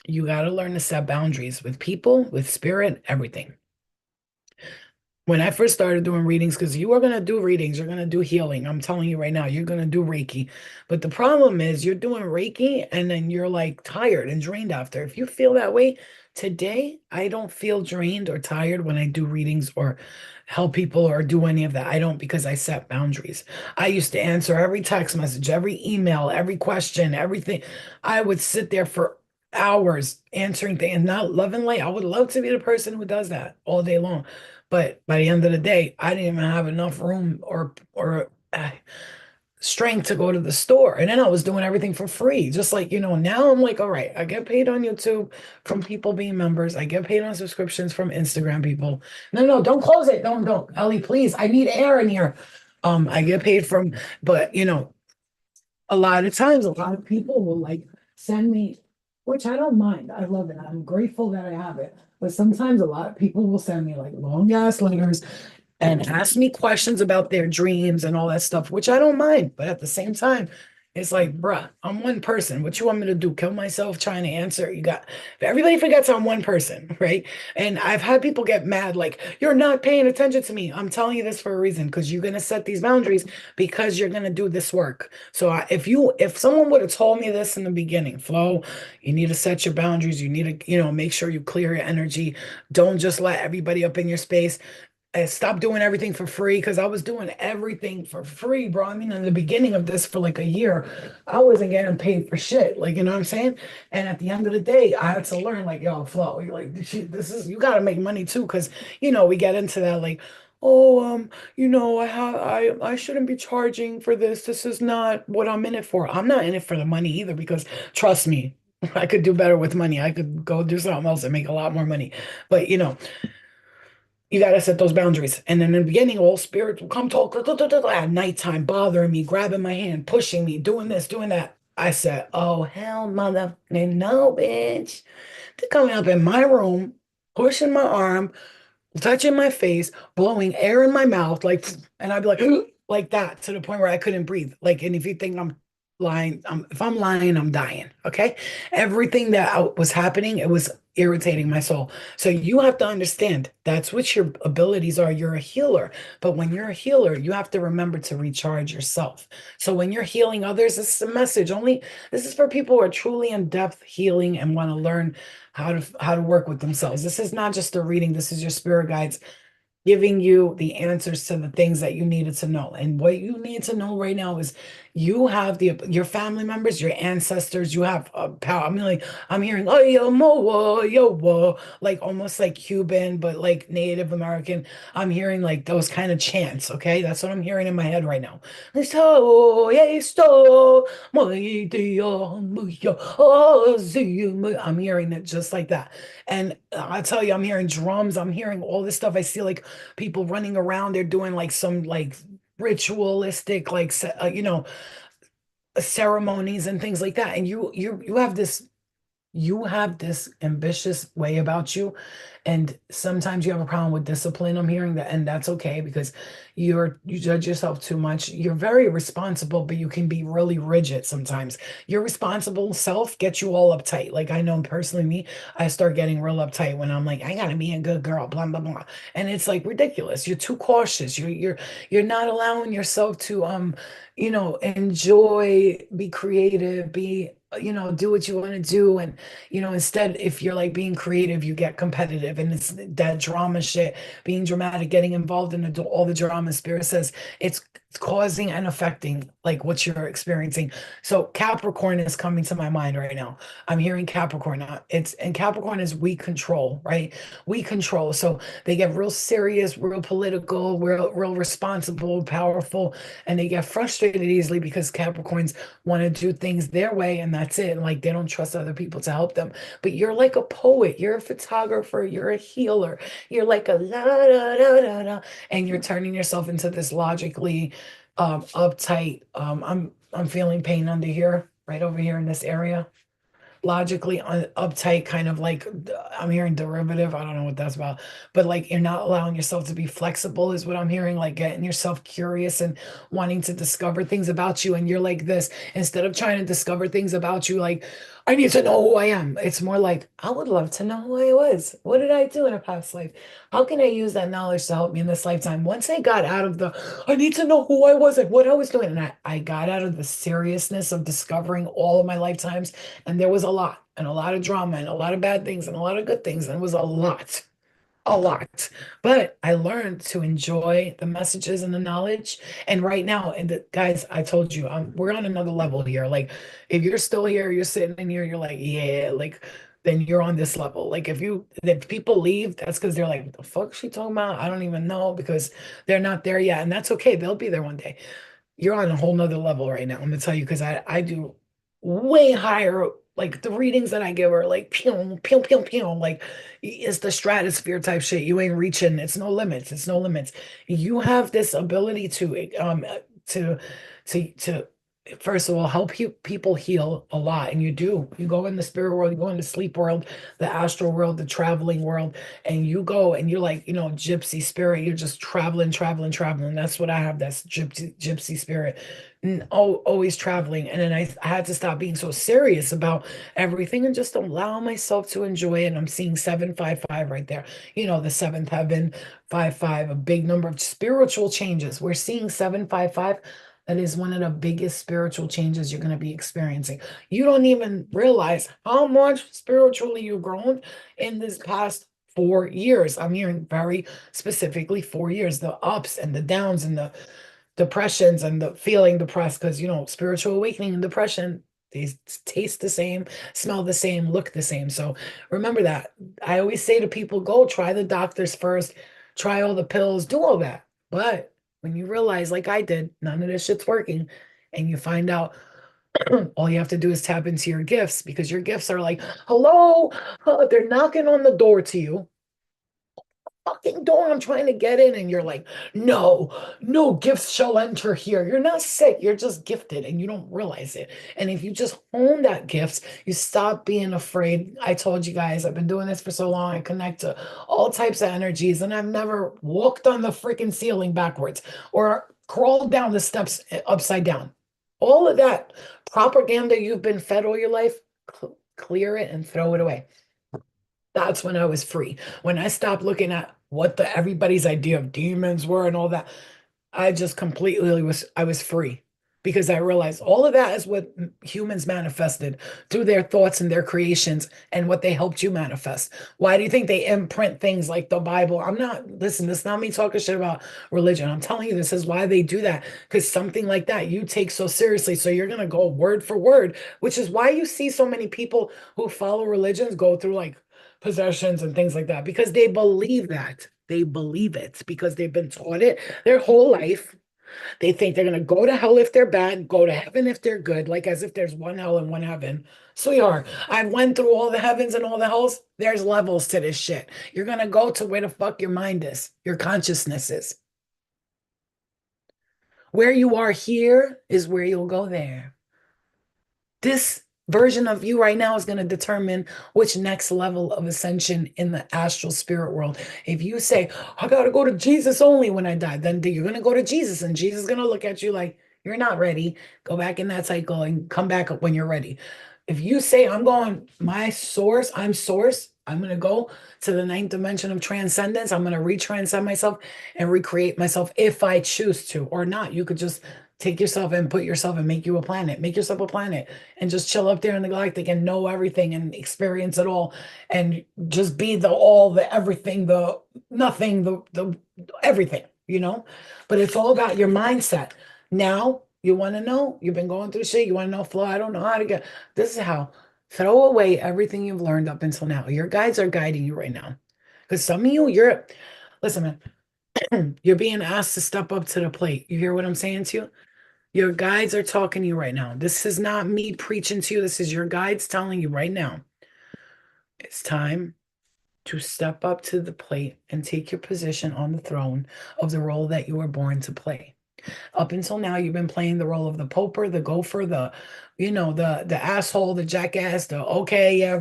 A: You got to learn to set boundaries with people, with spirit, everything. When I first started doing readings, because you are going to do readings, you're going to do healing. I'm telling you right now, you're going to do Reiki. But the problem is you're doing Reiki and then you're like tired and drained after. If you feel that way today, I don't feel drained or tired when I do readings or help people or do any of that. I don't because I set boundaries. I used to answer every text message, every email, every question, everything. I would sit there for hours answering things, not love and light. I would love to be the person who does that all day long. But by the end of the day, I didn't even have enough room or strength to go to the store. And then I was doing everything for free. Just like, now I'm like, all right, I get paid on YouTube from people being members. I get paid on subscriptions from Instagram people. No, no, don't close it. Don't. Ellie, please. I need air in here. I get paid from, but a lot of times, a lot of people will like send me, which I don't mind. I love it. I'm grateful that I have it. But sometimes a lot of people will send me like long ass letters and ask me questions about their dreams and all that stuff, which I don't mind. But at the same time, it's like, bruh, I'm one person. What you want me to do? Kill myself trying to answer? Everybody forgets I'm one person, right? And I've had people get mad, like, you're not paying attention to me. I'm telling you this for a reason, because you're gonna set these boundaries because you're gonna do this work. So if someone would have told me this in the beginning, Flo, you need to set your boundaries. You need to, make sure you clear your energy. Don't just let everybody up in your space. I stopped doing everything for free because I was doing everything for free, bro. I mean, in the beginning of this for like a year, I wasn't getting paid for shit. Like, you know what I'm saying? And at the end of the day, I had to learn, like, yo, Flo, you're like, this is, you got to make money too. Cause, we get into that, like, oh, I shouldn't be charging for this. This is not what I'm in it for. I'm not in it for the money either because trust me, I could do better with money. I could go do something else and make a lot more money. But, You got to set those boundaries. And then in the beginning, all spirits will come talk at nighttime, bothering me, grabbing my hand, pushing me, doing this, doing that. I said, oh, hell, mother, no, bitch. They're coming up in my room, pushing my arm, touching my face, blowing air in my mouth, like, and I'd be like, like that to the point where I couldn't breathe. Like, and if you think I'm lying, if I'm lying, I'm dying. Okay. Everything that was happening, it was irritating my soul. So you have to understand that's what your abilities are. You're a healer. But when you're a healer, you have to remember to recharge yourself. So when you're healing others, this is a message only. This is for people who are truly in depth healing and want to learn how to work with themselves. This is not just a reading. This is your spirit guides giving you the answers to the things that you needed to know. And what you need to know right now is you have your family members, your ancestors, you have power. I mean, like I'm hearing, oh yo mo yo wo, like almost like Cuban, but like Native American. I'm hearing like those kind of chants. Okay, that's what I'm hearing in my head right now. So, yeah, so, my dear, I'm hearing it just like that. And I tell you, I'm hearing drums. I'm hearing all this stuff. I see like people running around. They're doing like some like ritualistic, like ceremonies and things like that. And you have this ambitious way about you, and sometimes you have a problem with discipline. I'm hearing that, and that's okay because you judge yourself too much. You're very responsible, but you can be really rigid sometimes. Your responsible self gets you all uptight. Like I know personally me, I start getting real uptight when I'm like, I gotta be a good girl, blah blah blah. And it's like ridiculous. You're too cautious. You're not allowing yourself to enjoy, be creative, be do what you want to do. And instead, if you're like being creative, you get competitive, and it's that drama shit, being dramatic, getting involved in all the drama. Spirit says it's causing and affecting like what you're experiencing. So Capricorn is coming to my mind right now. I'm hearing Capricorn. And Capricorn is we control, right? We control. So they get real serious, real political, real responsible, powerful, and they get frustrated easily because Capricorns want to do things their way, and that's it. And like they don't trust other people to help them. But you're like a poet, you're a photographer, you're a healer, you're like a la da da da da, and you're turning yourself into this logically uptight. I'm feeling pain under here, right over here in this area, logically uptight, kind of like I'm hearing derivative. I don't know what that's about, but like you're not allowing yourself to be flexible, is what I'm hearing, like getting yourself curious and wanting to discover things about you. And you're like this, instead of trying to discover things about you, like, I need to know who I am. It's more like, I would love to know who I was. What did I do in a past life? How can I use that knowledge to help me in this lifetime? Once I got out of I need to know who I was and what I was doing, and I got out of the seriousness of discovering all of my lifetimes, and there was a lot, and a lot of drama, and a lot of bad things, and a lot of good things, and it was a lot. But I learned to enjoy the messages and the knowledge. And right now, and guys, I told you, we're on another level here. Like, if you're still here, you're sitting in here, you're like, yeah, like, then you're on this level. Like, if people leave, that's because they're like, what the fuck is she talking about? I don't even know, because they're not there yet. And that's okay. They'll be there one day. You're on a whole nother level right now. I'm gonna tell you, because I do way higher. Like the readings that I give are like pew pew pew pew. Like it's the stratosphere type shit. You ain't reaching. It's no limits. It's no limits. You have this ability to to first of all help people heal a lot, and you do. You go in the spirit world, you go in the sleep world, the astral world, the traveling world, and you go and you're like, gypsy spirit. You're just traveling, traveling, traveling. That's what I have. That's gypsy spirit. Always traveling. And then I had to stop being so serious about everything and just allow myself to enjoy it. And I'm seeing 755 right there. The seventh heaven, 5 5, a big number of spiritual changes. We're seeing 755. That is one of the biggest spiritual changes you're going to be experiencing. You don't even realize how much spiritually you've grown in this past 4 years. I'm hearing very specifically 4 years, the ups and the downs and the depressions and the feeling depressed, because spiritual awakening and depression, they taste the same, smell the same, look the same. So remember that. I always say to people, go try the doctors first, try all the pills, do all that. But when you realize, like I did, none of this shit's working, and you find out all you have to do is tap into your gifts, because your gifts are like, hello, they're knocking on the door to you. fucking door. I'm trying to get in. And you're like, no, no gifts shall enter here. You're not sick. You're just gifted and you don't realize it. And if you just hone that gifts, you stop being afraid. I told you guys, I've been doing this for so long. I connect to all types of energies and I've never walked on the freaking ceiling backwards or crawled down the steps upside down. All of that propaganda you've been fed all your life, clear it and throw it away. That's when I was free. When I stopped looking at what the everybody's idea of demons were and all that, I just completely I was free because I realized all of that is what humans manifested through their thoughts and their creations and what they helped you manifest. Why do you think they imprint things like the Bible? I'm not, listen, this is not me talking shit about religion. I'm telling you, this is why they do that. Because something like that you take so seriously. So you're going to go word for word, which is why you see so many people who follow religions go through like possessions and things like that because they believe that. They believe it because they've been taught it their whole life. They think they're going to go to hell if they're bad, go to heaven if they're good, like as if there's one hell and one heaven. Sweetheart, I've went through all the heavens and all the hells. There's levels to this shit. You're going to go to where the fuck your mind is, your consciousness is. Where you are here is where you'll go there. This version of you right now is going to determine which next level of ascension in the astral spirit world. If you say, I got to go to Jesus only when I die, then you're going to go to Jesus and Jesus is going to look at you like, you're not ready. Go back in that cycle and come back when you're ready. If you say, I'm going, my source, I'm source, I'm going to go to the ninth dimension of transcendence. I'm going to retranscend myself and recreate myself if I choose to or not. You could just take yourself and put yourself and make you a planet. Make yourself a planet and just chill up there in the galactic and know everything and experience it all and just be the all, the everything, the nothing, the everything, you know? But it's all about your mindset. Now, you want to know, you've been going through shit, you want to know, Flo, I don't know how to get, this is how, throw away everything you've learned up until now. Your guides are guiding you right now. Because some of you, listen, man, you're being asked to step up to the plate. You hear what I'm saying to you? Your guides are talking to you right now. This is not me preaching to you. This is your guides telling you right now. It's time to step up to the plate and take your position on the throne of the role that you were born to play. Up until now, you've been playing the role of the poper, the gopher, the asshole, the jackass, the okay, yeah,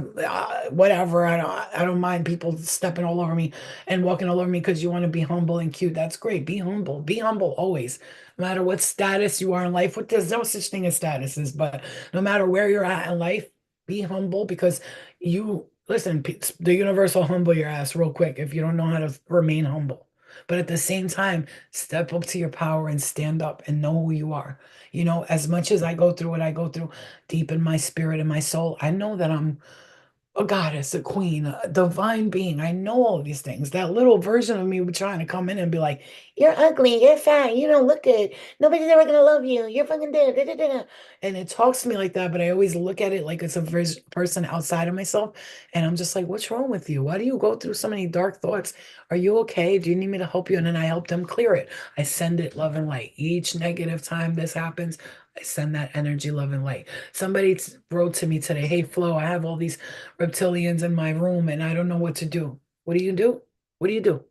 A: whatever. I don't mind people stepping all over me and walking all over me because you want to be humble and cute. That's great. Be humble. Be humble always. No matter what status you are in life, there's no such thing as statuses, but no matter where you're at in life, be humble because you listen, the universe will humble your ass real quick if you don't know how to remain humble. But at the same time, step up to your power and stand up and know who you are. You know, as much as I go through what I go through deep in my spirit and my soul, I know that I'm a goddess, a queen, a divine being. I know all these things. That little version of me would trying to come in and be like, you're ugly, you're fat, you don't look good. Nobody's ever gonna love you. You're fucking dead. Da, da, da, da." And it talks to me like that, but I always look at it like it's a person outside of myself. And I'm just like, what's wrong with you? Why do you go through so many dark thoughts? Are you okay? Do you need me to help you? And then I help them clear it. I send it love and light. Each negative time this happens, I send that energy, love, and light. Somebody wrote to me today, hey, Flo, I have all these reptilians in my room and I don't know what to do. What do you do? What do you do?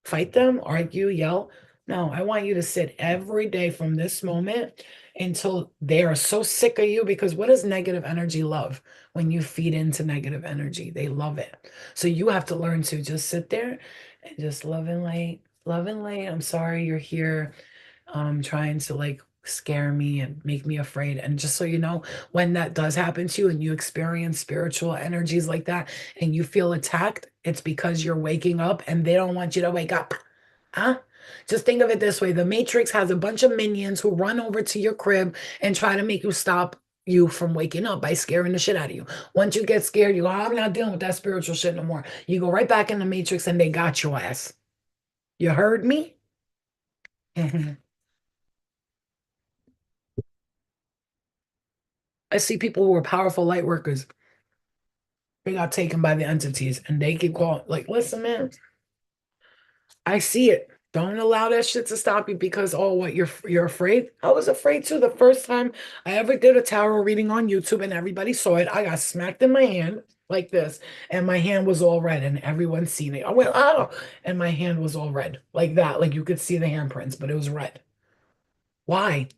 A: Fight them, argue, yell? No, I want you to sit every day from this moment until they are so sick of you because what does negative energy love? When you feed into negative energy, they love it. So you have to learn to just sit there and just love and light, love and light. I'm sorry you're here trying to like scare me and make me afraid. And just so you know, when that does happen to you and you experience spiritual energies like that and you feel attacked, it's because you're waking up and they don't want you to wake up. Huh? Just think of it this way. The Matrix has a bunch of minions who run over to your crib and try to make you stop you from waking up by scaring the shit out of you. Once you get scared, you go, I'm not dealing with that spiritual shit no more. You go right back in the Matrix and they got your ass. You heard me? I see people who are powerful light workers. They got taken by the entities and they keep calling, like, listen, man, I see it. Don't allow that shit to stop you because, oh, what, you're afraid? I was afraid too. The first time I ever did a tarot reading on YouTube and everybody saw it, I got smacked in my hand. like this, and my hand was all red, and everyone's seen it. I went, oh, and my hand was all red, like that. Like you could see the handprints, but it was red. Why?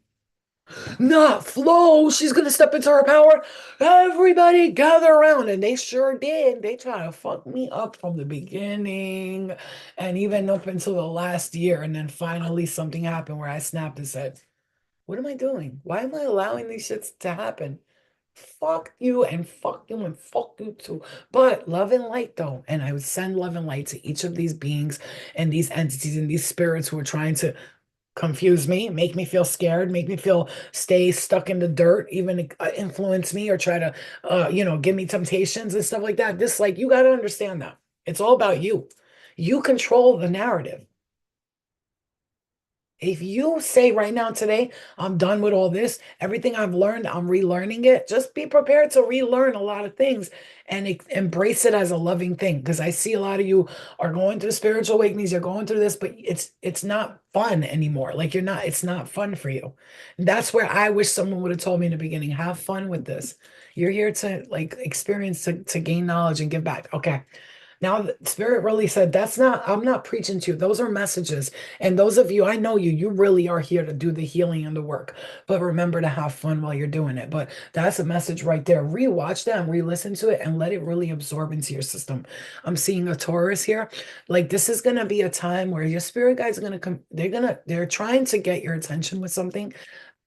A: Not Flo. She's gonna step into her power. Everybody gather around. And they sure did. They try to fuck me up from the beginning and even up until the last year. And then finally something happened where I snapped and said, what am I doing? Why am I allowing these shits to happen? Fuck you and fuck you and fuck you too. But love and light though. And I would send love and light to each of these beings and these entities and these spirits who are trying to confuse me, make me feel scared, make me feel stay stuck in the dirt, even influence me or try to, give me temptations and stuff like that. This, like, you got to understand that it's all about you. You control the narrative. If you say right now today, I'm done with all this, everything I've learned, I'm relearning it, just be prepared to relearn a lot of things and embrace it as a loving thing. Because I see a lot of you are going through spiritual awakenings, you're going through this, but it's not fun anymore. Like it's not fun for you. And that's where I wish someone would have told me in the beginning, have fun with this. You're here to like experience to gain knowledge and give back. Okay. Now, the Spirit really said, that's not, I'm not preaching to you. Those are messages. And those of you, I know you, you really are here to do the healing and the work. But remember to have fun while you're doing it. But that's a message right there. Rewatch that and re-listen to it and let it really absorb into your system. I'm seeing a Taurus here. Like this is going to be a time where your spirit guides are going to come. They're trying to get your attention with something.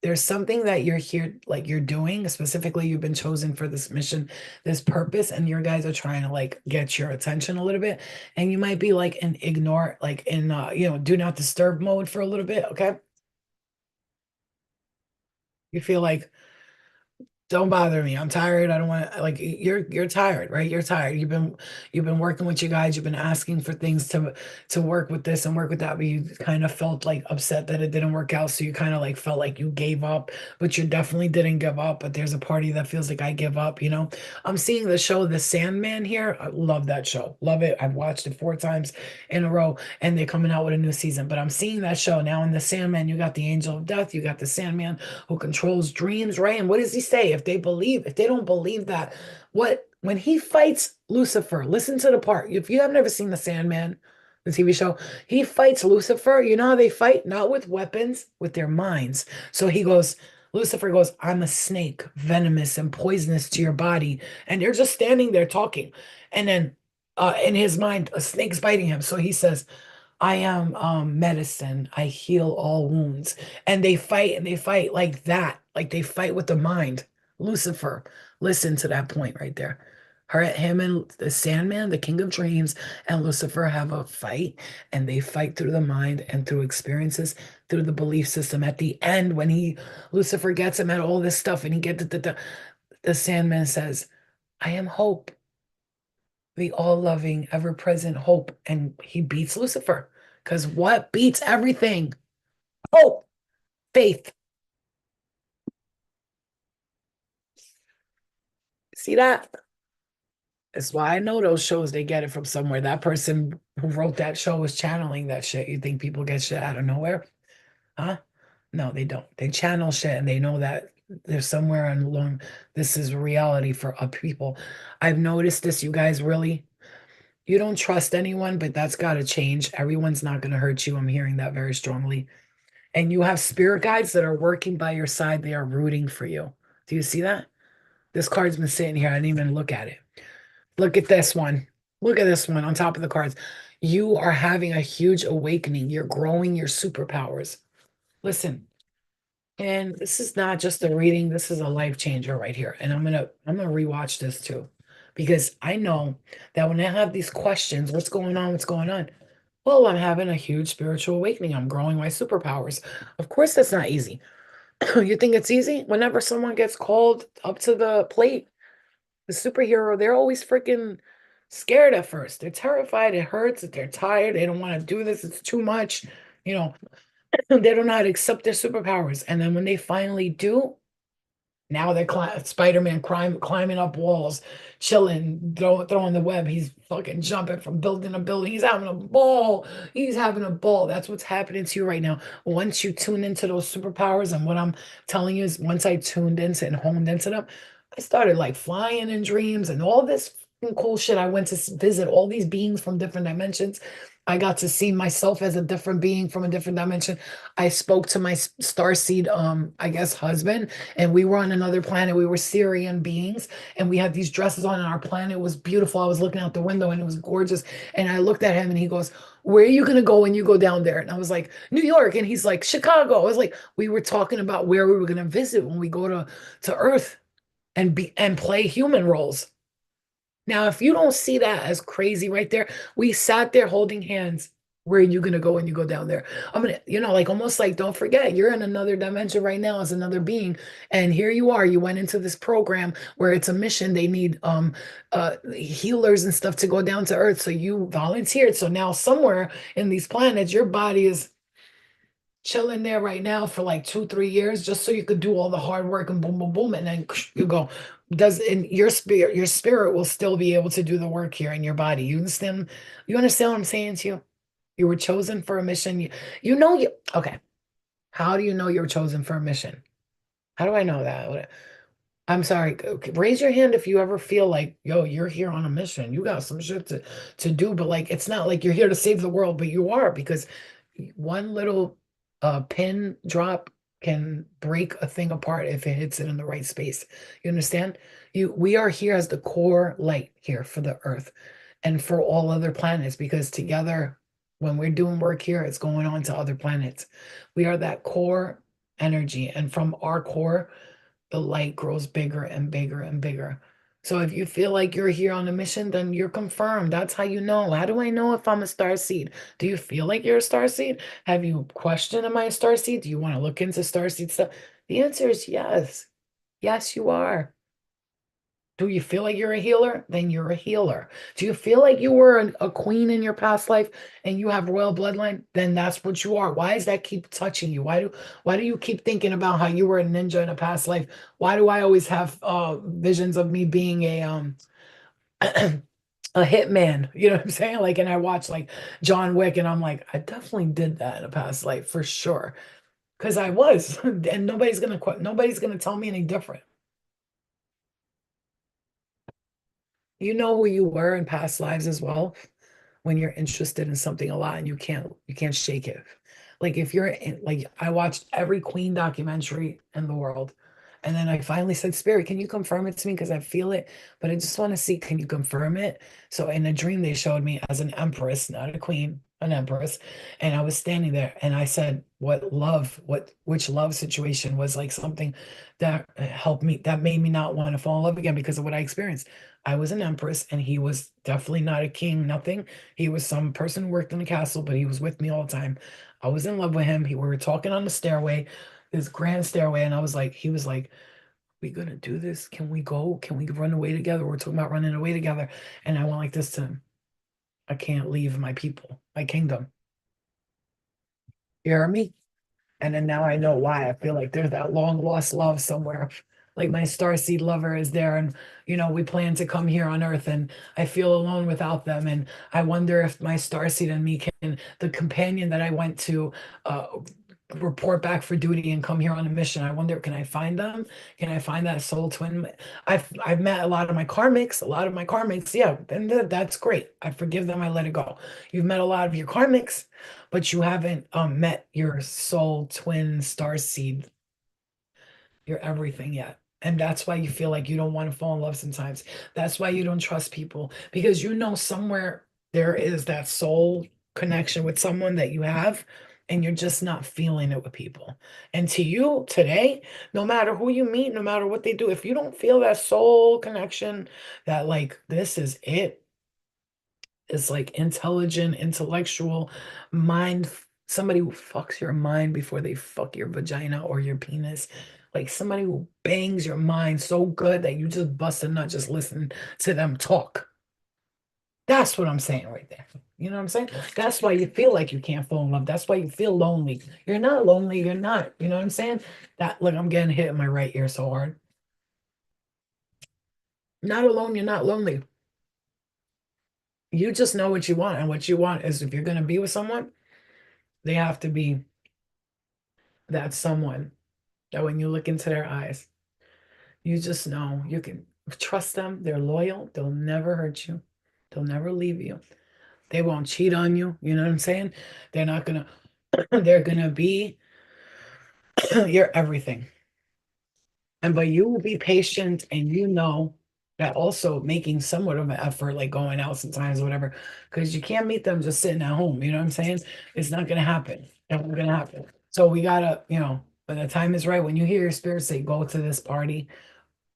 A: There's something that you're here, like you're doing, specifically, you've been chosen for this mission, this purpose, and your guys are trying to like get your attention a little bit. And you might be like in ignore, like in do not disturb mode for a little bit. Okay. You feel like don't bother me. I'm tired. I don't want to like you're tired, right? You're tired. You've been working with you guys. You've been asking for things to work with this and work with that, but you kind of felt like upset that it didn't work out. So you kind of like felt like you gave up, but you definitely didn't give up. But there's a party that feels like I give up, you know. I'm seeing the show The Sandman here. I love that show. Love it. I've watched it 4 times in a row, and they're coming out with a new season. But I'm seeing that show now in The Sandman. You got the Angel of Death, you got the Sandman who controls dreams, right? And what does he say? If they don't believe that, when he fights Lucifer, listen to the part. If you have never seen The Sandman, the TV show, he fights Lucifer. You know how they fight? Not with weapons, with their minds. So Lucifer goes, I'm a snake, venomous and poisonous to your body. And they're just standing there talking. And then in his mind, a snake's biting him. So he says, I am medicine. I heal all wounds. And they fight like that. Like they fight with the mind. Lucifer, listen to that point right there. Him and the Sandman, the King of Dreams, and Lucifer have a fight, and they fight through the mind and through experiences, through the belief system. At the end, when Lucifer gets him at all this stuff, and he gets the Sandman says, I am hope, the all-loving, ever-present hope. And he beats Lucifer. Because what beats everything? Hope, faith. See that? That's why I know those shows, they get it from somewhere. That person who wrote that show was channeling that shit. You think people get shit out of nowhere? Huh? No, they don't. They channel shit and they know that there's somewhere along this is reality for people. I've noticed this, you guys really. You don't trust anyone, but that's got to change. Everyone's not going to hurt you. I'm hearing that very strongly. And you have spirit guides that are working by your side. They are rooting for you. Do you see that? This card's been sitting here. I didn't even look at it. Look at this one. Look at this one on top of the cards. You are having a huge awakening. You're growing your superpowers. Listen, and this is not just a reading. This is a life changer right here. And I'm gonna rewatch this too. Because I know that when I have these questions, what's going on? What's going on? Well, I'm having a huge spiritual awakening. I'm growing my superpowers. Of course, that's not easy. You think it's easy? Whenever someone gets called up to the plate, the superhero, they're always freaking scared at first. They're terrified. It hurts. They're tired. They don't want to do this. It's too much. You know, they don't know how to accept their superpowers. And then when they finally do, now they're Spider-Man climbing up walls, chilling, throwing the web. He's fucking jumping from building to building. He's having a ball. He's having a ball. That's what's happening to you right now. Once you tune into those superpowers, and what I'm telling you is once I tuned into and honed into them, I started like flying in dreams and all this. cool shit. I went to visit all these beings from different dimensions. I got to see myself as a different being from a different dimension. I spoke to my starseed, I guess, husband, and we were on another planet. We were Syrian beings, and we had these dresses on, and our planet was beautiful. I was looking out the window, and it was gorgeous. And I looked at him, and he goes, "Where are you gonna go when you go down there?" And I was like, "New York." And he's like, "Chicago." I was like, we were talking about where we were gonna visit when we go to Earth and be and play human roles. Now, if you don't see that as crazy right there, we sat there holding hands. Where are you gonna go when you go down there? I'm gonna, like almost like, don't forget, you're in another dimension right now as another being. And here you are. You went into this program where it's a mission. They need healers and stuff to go down to Earth. So you volunteered. So now somewhere in these planets, your body is chilling there right now for like 2, 3 years just so you could do all the hard work and boom, boom, boom, and then you go. Does in your spirit will still be able to do the work here in your body. You understand what I'm saying to you? You were chosen for a mission. You okay. How do you know you were chosen for a mission? How do I know that? I'm sorry. Okay, raise your hand if you ever feel like, yo, you're here on a mission. You got some shit to do, but like it's not like you're here to save the world, but you are because one little pin drop can break a thing apart if it hits it in the right space. You understand? We are here as the core light here for the Earth and for all other planets because together, when we're doing work here, it's going on to other planets. We are that core energy, and from our core the light grows bigger and bigger and bigger. So if you feel like you're here on a mission, then you're confirmed. That's how you know. How do I know if I'm a star seed? Do you feel like you're a star seed? Have you questioned, am I a star seed? Do you want to look into star seed stuff? The answer is yes. Yes, you are. Do you feel like you're a healer? Then you're a healer. Do you feel like you were a queen in your past life and you have royal bloodline? Then that's what you are. Why does that keep touching you? Why do you keep thinking about how you were a ninja in a past life? Why do I always have visions of me being a hitman? You know what I'm saying? Like, and I watch like John Wick and I'm like, I definitely did that in a past life for sure. Because I was, and nobody's gonna tell me any different. You know who you were in past lives as well when you're interested in something a lot and you can't shake it. Like if you're in, like I watched every Queen documentary in the world. And then I finally said, Spirit, can you confirm it to me? Because I feel it, but I just want to see, can you confirm it? So in a dream, they showed me as an empress, not a queen, an empress. And I was standing there and I said, which love situation was like something that helped me, that made me not want to fall in love again because of what I experienced. I was an empress and he was definitely not a king, nothing. He was some person who worked in the castle, but he was with me all the time. I was in love with him. We were talking on the stairway, this grand stairway, and he was like, we gonna do this? Can we go? Can we run away together? We're talking about running away together. And I went like this to him. I can't leave my people, my kingdom. You hear me? And then now I know why. I feel like there's that long lost love somewhere. Like my starseed lover is there, and we plan to come here on Earth, and I feel alone without them. And I wonder if my starseed and me can, the companion that I went to report back for duty and come here on a mission. I wonder, can I find them? Can I find that soul twin? I've met a lot of my karmics, yeah, and that's great. I forgive them, I let it go. You've met a lot of your karmics, but you haven't met your soul twin star seed, your everything yet. And that's why you feel like you don't want to fall in love sometimes. That's why you don't trust people because somewhere there is that soul connection with someone that you have, and you're just not feeling it with people. And to you today, no matter who you meet, no matter what they do, if you don't feel that soul connection, that like this is it, is like intelligent, intellectual mind, somebody who fucks your mind before they fuck your vagina or your penis. Like somebody who bangs your mind so good that you just bust a nut just listen to them talk. That's what I'm saying right there. You know what I'm saying? That's why you feel like you can't fall in love. That's why you feel lonely. You're not lonely. You're not. You know what I'm saying? That look, I'm getting hit in my right ear so hard. Not alone. You're not lonely. You just know what you want. And what you want is if you're going to be with someone, they have to be that someone that when you look into their eyes, you just know you can. Trust them. They're loyal. They'll never hurt you. They'll never leave you. They won't cheat on you. You know what I'm saying? They're not gonna, they're gonna be your everything. And but you will be patient and you know that also making somewhat of an effort, like going out sometimes, whatever, because you can't meet them just sitting at home. You know what I'm saying? It's not gonna happen. It's not gonna happen. So we gotta, when the time is right, when you hear your spirit say, go to this party,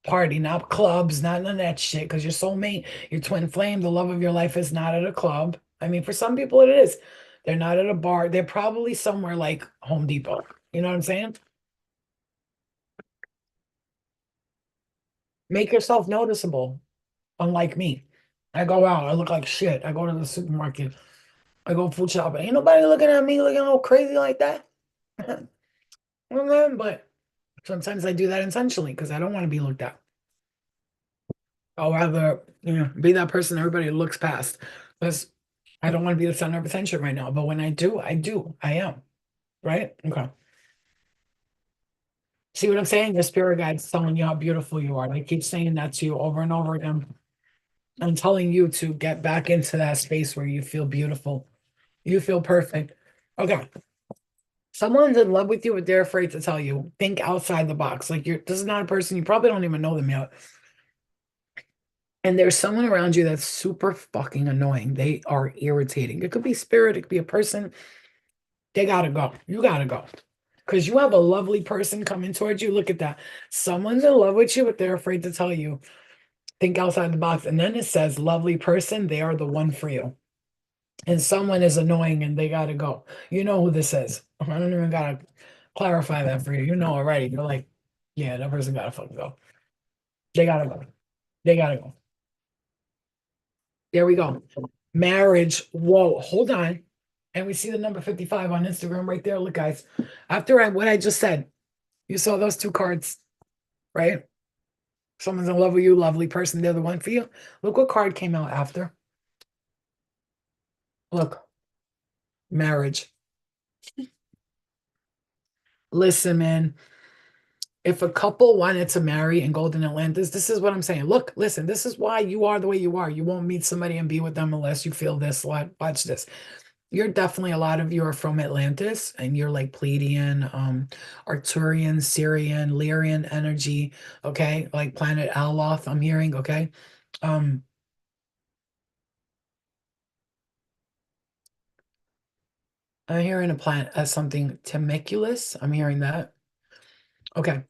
A: not clubs, not none of that shit, because your soulmate, your twin flame, the love of your life is not at a club. I mean, for some people it is. They're not at a bar. They're probably somewhere like Home Depot. You know what I'm saying? Make yourself noticeable. Unlike me, I go out, I look like shit. I go to the supermarket, I go food shopping. Ain't nobody looking at me looking all crazy like that. But sometimes I do that intentionally because I don't want to be looked at. I'll rather, be that person everybody looks past because I don't want to be the center of attention right now. But when I do, I do. I am. Right? Okay. See what I'm saying? Your spirit guide's telling you how beautiful you are. They keep saying that to you over and over again. I'm telling you to get back into that space where you feel beautiful. You feel perfect. Okay. Someone's in love with you, but they're afraid to tell you. Think outside the box. Like this is not a person, you probably don't even know them yet. And there's someone around you that's super fucking annoying. They are irritating. It could be spirit, it could be a person. They gotta go. You gotta go. Because you have a lovely person coming towards you. Look at that. Someone's in love with you, but they're afraid to tell you. Think outside the box. And then it says, lovely person, they are the one for you. And someone is annoying and they gotta go. You know who this is. I don't even gotta clarify that for you. You know already. You're like, yeah, that person gotta fucking go. They gotta go. They gotta go. There we go. Marriage. Whoa, hold on. And we see the number 55 on Instagram right there. Look, guys. After what I just said, you saw those two cards, right? Someone's in love with you, lovely person. They're the one for you. Look what card came out after. Look, marriage. Listen, man. If a couple wanted to marry in Golden Atlantis, this is what I'm saying. Look, listen, this is why you are the way you are. You won't meet somebody and be with them unless you feel this. Watch this. You're definitely, a lot of you are from Atlantis and you're like Pleiadian, Arcturian, Syrian, Lyrian energy. Okay. Like planet Aloth, I'm hearing. Okay. Um, I'm hearing a planet as something Temiculus. I'm hearing that. Okay.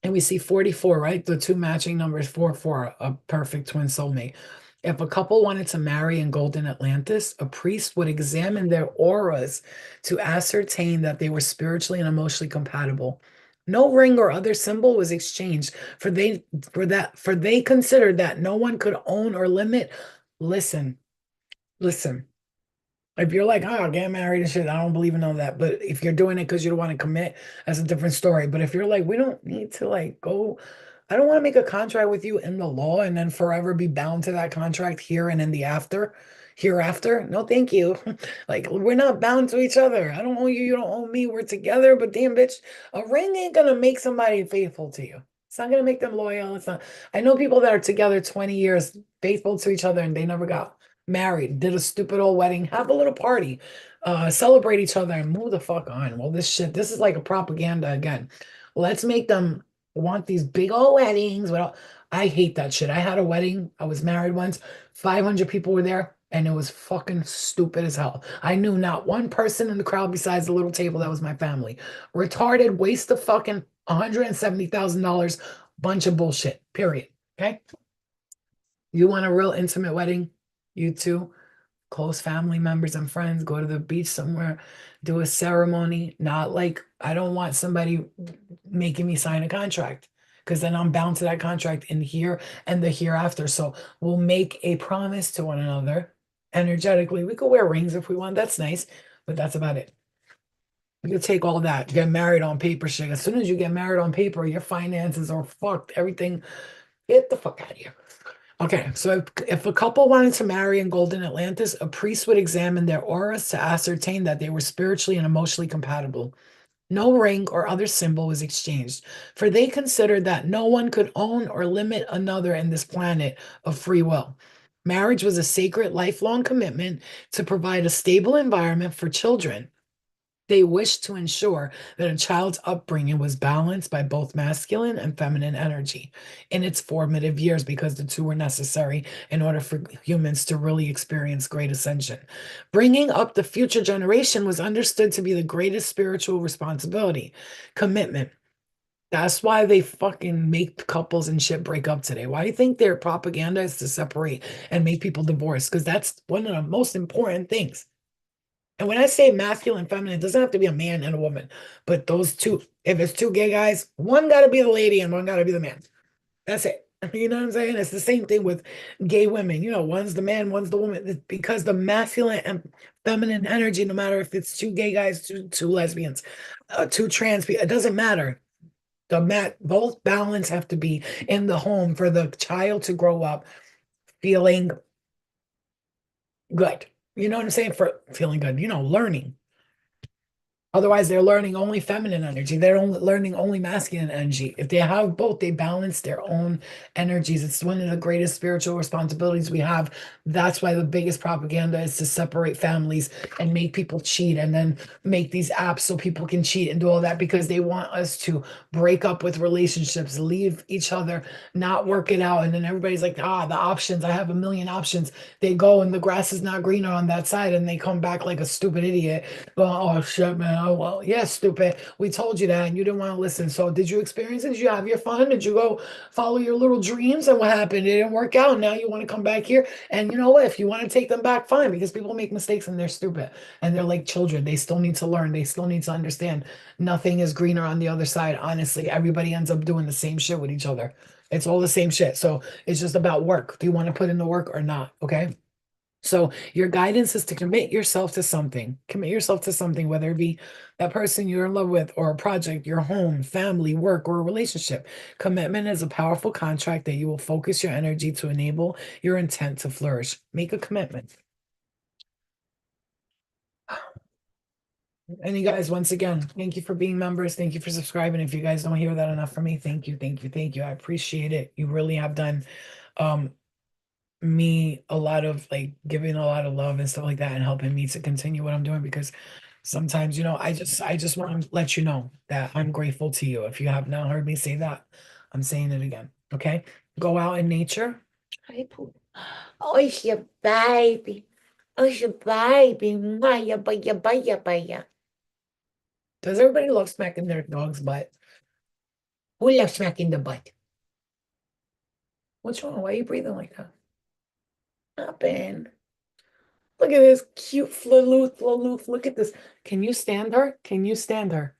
A: And we see 44, right? The two matching numbers, 4, a perfect twin soulmate. If a couple wanted to marry in Golden Atlantis, a priest would examine their auras to ascertain that they were spiritually and emotionally compatible. No ring or other symbol was exchanged, for they considered that no one could own or limit. Listen, listen. If you're like, oh, get married and shit, I don't believe in all that. But if you're doing it because you don't want to commit, that's a different story. But if you're like, we don't need to like go, I don't want to make a contract with you in the law and then forever be bound to that contract here and in the hereafter. No, thank you. Like we're not bound to each other. I don't owe you, you don't owe me. We're together. But damn, bitch, a ring ain't gonna make somebody faithful to you. It's not gonna make them loyal. It's not. I know people that are together 20 years, faithful to each other, and they never got married, did a stupid old wedding, have a little party, celebrate each other, and move the fuck on. Well, this is like a propaganda again. Let's make them want these big old weddings. Well, I hate that shit. I had a wedding. I was married once. 500 people were there, and it was fucking stupid as hell. I knew not one person in the crowd besides the little table that was my family. Retarded, waste of fucking $170,000, bunch of bullshit. Period. Okay. You want a real intimate wedding? You two, close family members and friends, go to the beach somewhere, do a ceremony. Not like I don't want somebody making me sign a contract because then I'm bound to that contract in here and the hereafter. So we'll make a promise to one another energetically. We could wear rings if we want. That's nice, but that's about it. You could take all that, get married on paper shit. As soon as you get married on paper, your finances are fucked. Everything, get the fuck out of here. Okay, so if a couple wanted to marry in Golden Atlantis, a priest would examine their auras to ascertain that they were spiritually and emotionally compatible. No ring or other symbol was exchanged, for they considered that no one could own or limit another in this planet of free will. Marriage was a sacred, lifelong commitment to provide a stable environment for children. They wished to ensure that a child's upbringing was balanced by both masculine and feminine energy in its formative years because the two were necessary in order for humans to really experience great ascension. Bringing up the future generation was understood to be the greatest spiritual responsibility, commitment. That's why they fucking make couples and shit break up today. Why do you think their propaganda is to separate and make people divorce? Because that's one of the most important things. And when I say masculine and feminine, it doesn't have to be a man and a woman, but those two, if it's two gay guys, one got to be the lady and one got to be the man. That's it. You know what I'm saying? It's the same thing with gay women. One's the man, one's the woman. Because the masculine and feminine energy, no matter if it's two gay guys, two lesbians, two trans people, it doesn't matter. Both balance have to be in the home for the child to grow up feeling good. You know what I'm saying? For feeling good, learning. Otherwise, they're learning only feminine energy. They're only learning only masculine energy. If they have both, they balance their own energies. It's one of the greatest spiritual responsibilities we have. That's why the biggest propaganda is to separate families and make people cheat and then make these apps so people can cheat and do all that because they want us to break up with relationships, leave each other, not work it out. And then everybody's like, the options. I have a million options. They go and the grass is not greener on that side and they come back like a stupid idiot. Well, oh shit, man. Oh, well, yeah, stupid. We told you that and you didn't want to listen. So did you experience it? Did you have your fun? Did you go follow your little dreams? And what happened? It didn't work out. Now you want to come back here. And you know what? If you want to take them back, fine, because people make mistakes and they're stupid. And they're like children. They still need to learn. They still need to understand. Nothing is greener on the other side. Honestly, everybody ends up doing the same shit with each other. It's all the same shit. So it's just about work. Do you want to put in the work or not? Okay. So your guidance is to commit yourself to something. Commit yourself to something, whether it be that person you're in love with or a project, your home, family, work, or a relationship. Commitment is a powerful contract that you will focus your energy to enable your intent to flourish. Make a commitment. And you guys, once again, thank you for being members. Thank you for subscribing. If you guys don't hear that enough from me, thank you, thank you, thank you. I appreciate it. You really have done um me a lot of like giving a lot of love and stuff like that and helping me to continue what I'm doing because sometimes, I just want to let you know that I'm grateful to you. If you have not heard me say that, I'm saying it again. Okay. Go out in nature.
B: Hi, Pooh. Oh, it's your baby. Oh, it's your baby. Maya, baya, baya, baya.
A: Does everybody love smacking their dog's butt?
B: Who loves smacking the butt?
A: What's wrong? Why are you breathing like that?
B: Happen.
A: Look at this cute Flaloof. Look at this. Can you stand her? Can you stand her?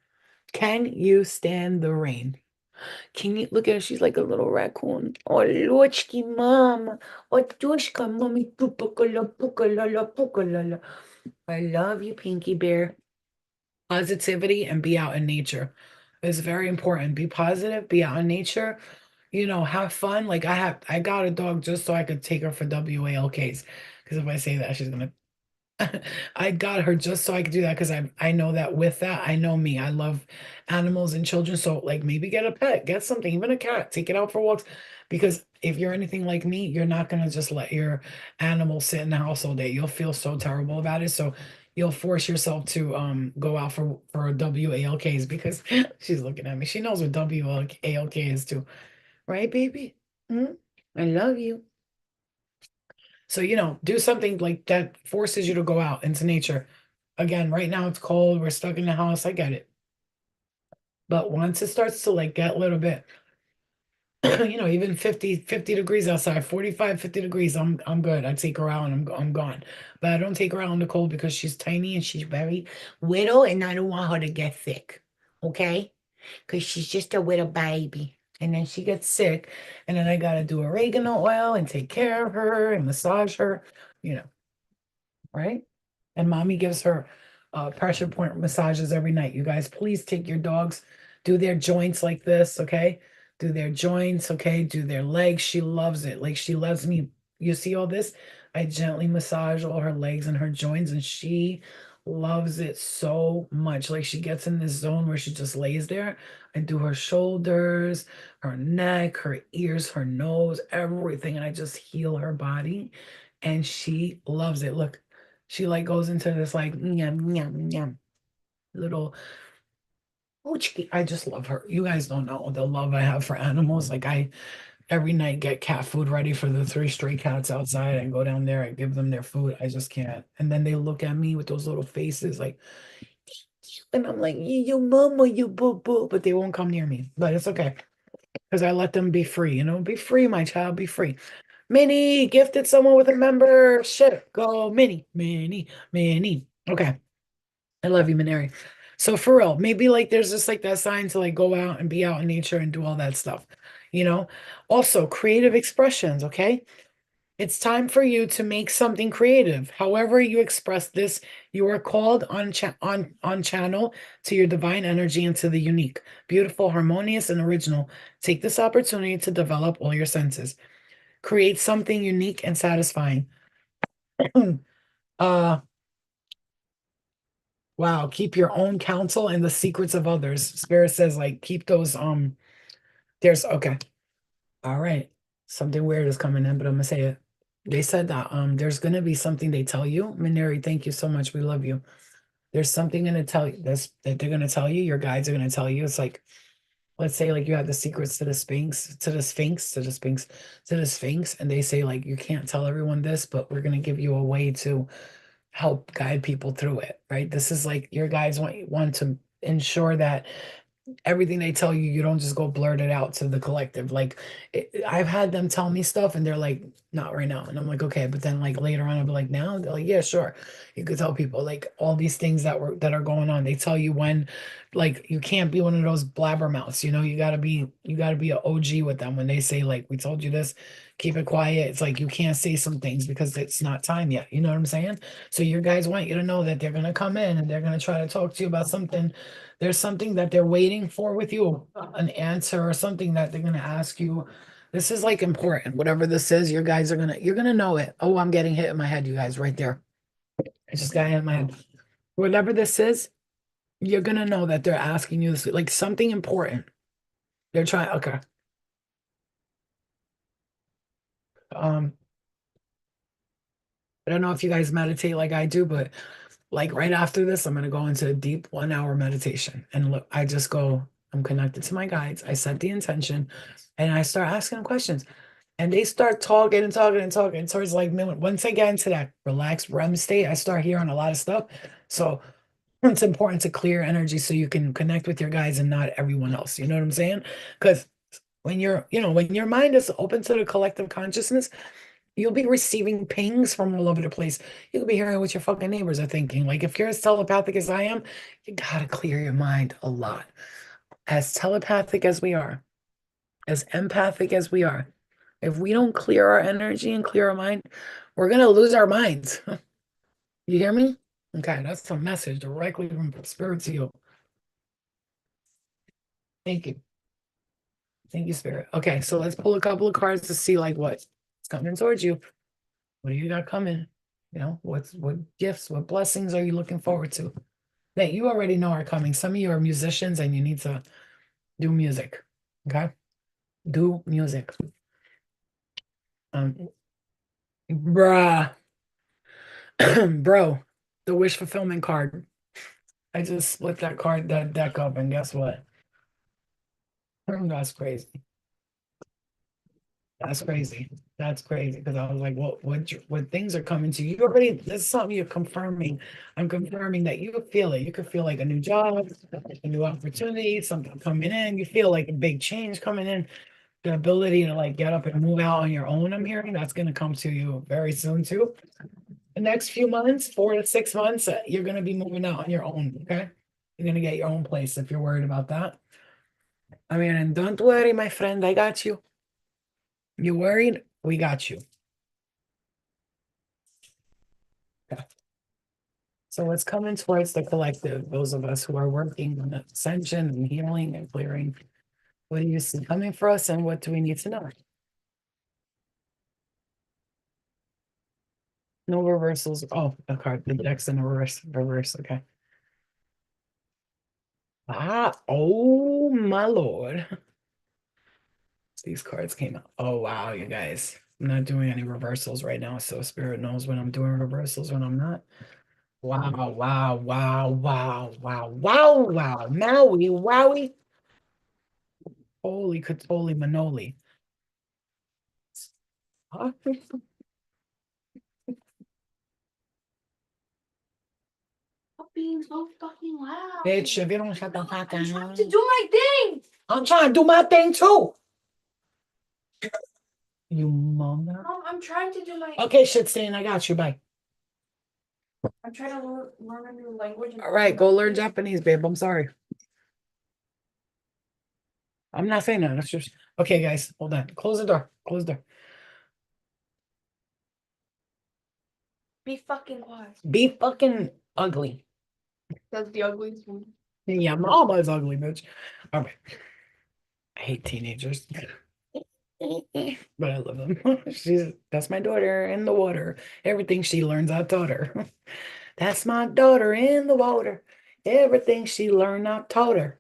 A: Can you stand the rain? Can you look at her? She's like a little raccoon.
B: Oh, Lochki, mama. Oh, Tushka, mommy, pupakala, pukalala, pukalala. I love you, Pinky Bear.
A: Positivity and be out in nature is very important. Be positive, be out in nature, have fun. Like I got a dog just so I could take her for WALKs. Because if I say that, she's gonna I got her just so I could do that because I know that with that, I know me. I love animals and children. So like maybe get a pet, get something, even a cat, take it out for walks. Because if you're anything like me, you're not gonna just let your animal sit in the house all day. You'll feel so terrible about it. So you'll force yourself to go out for WALKs because she's looking at me. She knows what WALK is too. Right, baby? Hmm?
B: I love you.
A: So, do something like that forces you to go out into nature. Again, right now it's cold. We're stuck in the house. I get it. But once it starts to like get a little bit, even 50 degrees outside, 45, 50 degrees, I'm good. I take her out and I'm gone. But I don't take her out in the cold because she's tiny and she's very
B: Widow, and I don't want her to get sick. Okay? Because she's just a little baby.
A: and then she gets sick, and then I gotta do oregano oil and take care of her and massage her, you know, right? And mommy gives her pressure point massages every night. You guys, please take your dogs, do their joints like this, okay? Do their joints, okay? Do their legs. She loves it. Like she loves me. You see all this? I gently massage all her legs and her joints, and she loves it so much. Like she gets in this zone where she just lays there and do her shoulders, her neck, her ears, her nose, everything. And I just heal her body. And she loves it. Look, she like goes into this like yum, yum, yum, little oochki. I just love her. You guys don't know the love I have for animals. Like I every night get cat food ready for the three stray cats outside and go down there and give them their food. I just can't. And then they look at me with those little faces like, and I'm like, you mama, you boo boo, but they won't come near me. But it's okay because I let them be free. Be free, my child, be free. Minnie gifted someone with a membership. Go, Minnie, Minnie, Minnie. Okay. I love you, Minari. So for real, maybe like there's just like that sign to like go out and be out in nature and do all that stuff, you know? Also, creative expressions, okay? It's time for you to make something creative. However you express this, you are called on channel to your divine energy and to the unique, beautiful, harmonious, and original. Take this opportunity to develop all your senses. Create something unique and satisfying. uh Wow, keep your own counsel and the secrets of others. Spirit says, like, keep those, there's okay. All right. Something weird is coming in, but I'm gonna say it. They said that there's gonna be something they tell you. Mineri, thank you so much. We love you. There's something gonna tell you this that they're gonna tell you, your guides are gonna tell you. It's like, let's say like you have the secrets to the Sphinx, to the Sphinx, to the Sphinx, to the Sphinx, and they say, like, you can't tell everyone this, but we're gonna give you a way to help guide people through it, right? This is like your guides want to ensure that everything they tell you, you don't just go blurt it out to the collective. Like I've had them tell me stuff and they're like, not right now. And I'm like, okay. But then like later on, I'll be like, now they're like, yeah, sure. You could tell people like all these things that are going on. They tell you when, like, you can't be one of those blabbermouths, you gotta be an OG with them when they say, like, we told you this, keep it quiet. It's like you can't say some things because it's not time yet. You know what I'm saying? So your guys want you to know that they're gonna come in and they're gonna try to talk to you about something. There's something that they're waiting for with you, an answer or something that they're going to ask you. This is like important. Whatever this is, you're going to know it. Oh, I'm getting hit in my head, you guys, right there. I just got hit in my head. Whatever this is, you're going to know that they're asking you this, like something important. They're trying, okay. Um, I don't know if you guys meditate like I do, but like right after this, I'm gonna go into a deep 1 hour meditation. And look, I just go, I'm connected to my guides. I set the intention and I start asking them questions. And they start talking and talking and talking. Towards like once I get into that relaxed REM state, I start hearing a lot of stuff. So it's important to clear energy so you can connect with your guides and not everyone else. You know what I'm saying? Because when your mind is open to the collective consciousness, you'll be receiving pings from all over the place. You could be hearing what your fucking neighbors are thinking. Like if you're as telepathic as I am, you gotta clear your mind a lot. As telepathic as we are, as empathic as we are, if we don't clear our energy and clear our mind, we're gonna lose our minds. You hear me? Okay, that's a message directly from Spirit to you. Thank you. Thank you, Spirit. Okay, so let's pull a couple of cards to see like what's coming towards you. What do you got coming? What gifts, what blessings are you looking forward to that you already know are coming? Some of you are musicians and you need to do music. Okay? Do music. Um, bruh, bro, the wish fulfillment card. I just split that deck up, and guess what? That's crazy. That's crazy. That's crazy. Because I was like, what things are coming to you? You already, this is something you're confirming. I'm confirming that you feel it. You could feel like a new job, a new opportunity, something coming in. You feel like a big change coming in. The ability to like get up and move out on your own, I'm hearing that's going to come to you very soon too. The next few months, 4 to 6 months, you're going to be moving out on your own. Okay. You're going to get your own place if you're worried about that. I mean, and don't worry, my friend, I got you. You worried? We got you. Okay. So what's coming towards the collective, those of us who are working on ascension and healing and clearing, what do you see coming for us and what do we need to know? No reversals. Oh, the card, the deck's in reverse. Reverse. Okay. Ah, oh my Lord. These cards came out. Oh wow, you guys. I'm not doing any reversals right now, so Spirit knows when I'm doing reversals, when I'm not. Wow, wow, wow, wow, wow, wow, wow. Maui, wowie. Holy catoli manoli. Huh?
B: Stop being so fucking loud.
A: Bitch, if you don't shut the fuck
B: I'm trying
A: up.
B: to do my thing.
A: I'm trying to do my thing too. You mother.
B: Mom, I'm trying to do my.
A: Okay, shit stain, I got you. Bye.
B: I'm trying to learn a new language.
A: All right, go learn Japanese, babe. I'm sorry. I'm not saying that. That's just okay, guys. Hold on. Close the door. Close the door.
B: Be fucking quiet.
A: Be fucking ugly.
B: That's the ugliest one.
A: Yeah, mama's ugly, bitch. All right. I hate teenagers. But I love them. That's my daughter in the water. Everything she learns, I taught her. That's my daughter in the water. Everything she learned, I taught her.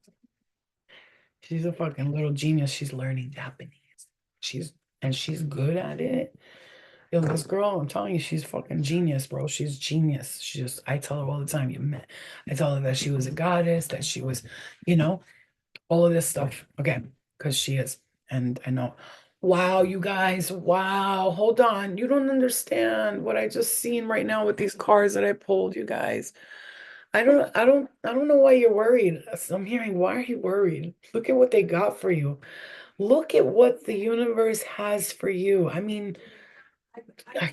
A: She's a fucking little genius. She's learning Japanese. She's good at it. Yo, this girl, I'm telling you, she's fucking genius, bro. She's genius. I tell her all the time, I tell her that she was a goddess, that she was, you know, all of this stuff. Okay, because she is. And I know, wow, you guys, wow, hold on. You don't understand what I just seen right now with these cards that I pulled, you guys. I don't know why you're worried. I'm hearing, why are you worried? Look at what they got for you. Look at what the universe has for you. I mean,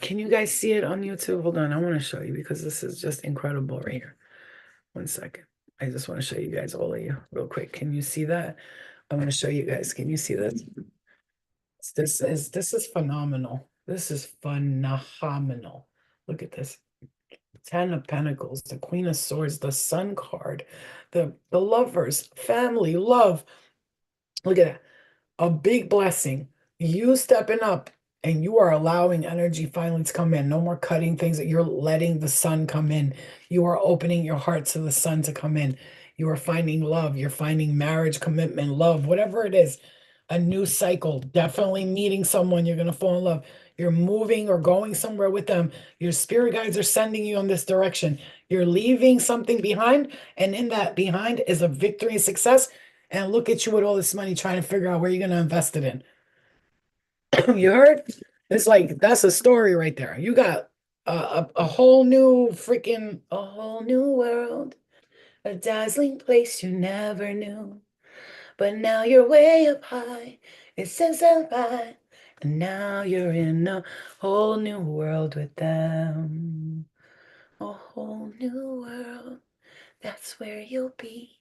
A: can you guys see it on YouTube? Hold on, I want to show you because this is just incredible right here. One second. I just want to show you guys, all of you, real quick. Can you see that? I'm going to show you guys. Can you see this? This is phenomenal. This is phenomenal. Look at this. Ten of Pentacles, the Queen of Swords, the Sun card, the lovers, family, love. Look at that. A big blessing. You stepping up and you are allowing energy finally to come in. No more cutting things, that you're letting the sun come in. You are opening your heart to the sun to come in. You are finding love. You're finding marriage, commitment, love, whatever it is. A new cycle. Definitely meeting someone you're going to fall in love. You're moving or going somewhere with them. Your spirit guides are sending you in this direction. You're leaving something behind, and in that behind is a victory and success. And look at you with all this money trying to figure out where you're going to invest it in. You heard? It's like that's a story right there. You got a whole new freaking a whole new world, a dazzling place you never knew. But now you're way up high. It says out high. And now you're in a whole new world with them. A whole new world. That's where you'll be.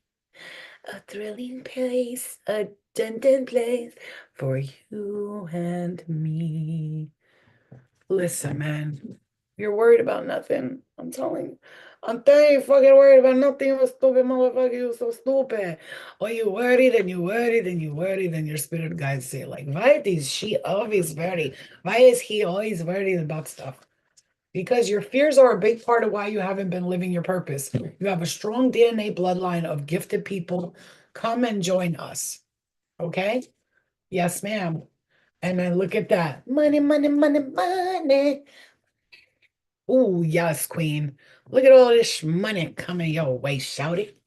A: A thrilling place, a gentle place for you and me. Listen, man, you're worried about nothing. I'm telling you, fucking worried about nothing, you stupid motherfucker. You so stupid. Or you worried and you worried and you worried, and your spirit guides say, like, why is she always worried? Why is he always worried about stuff? Because your fears are a big part of why you haven't been living your purpose. You have a strong DNA bloodline of gifted people. Come and join us. Okay? Yes, ma'am. And then look at that. Money, money, money, money. Oh, yes, queen. Look at all this money coming your way, shout it.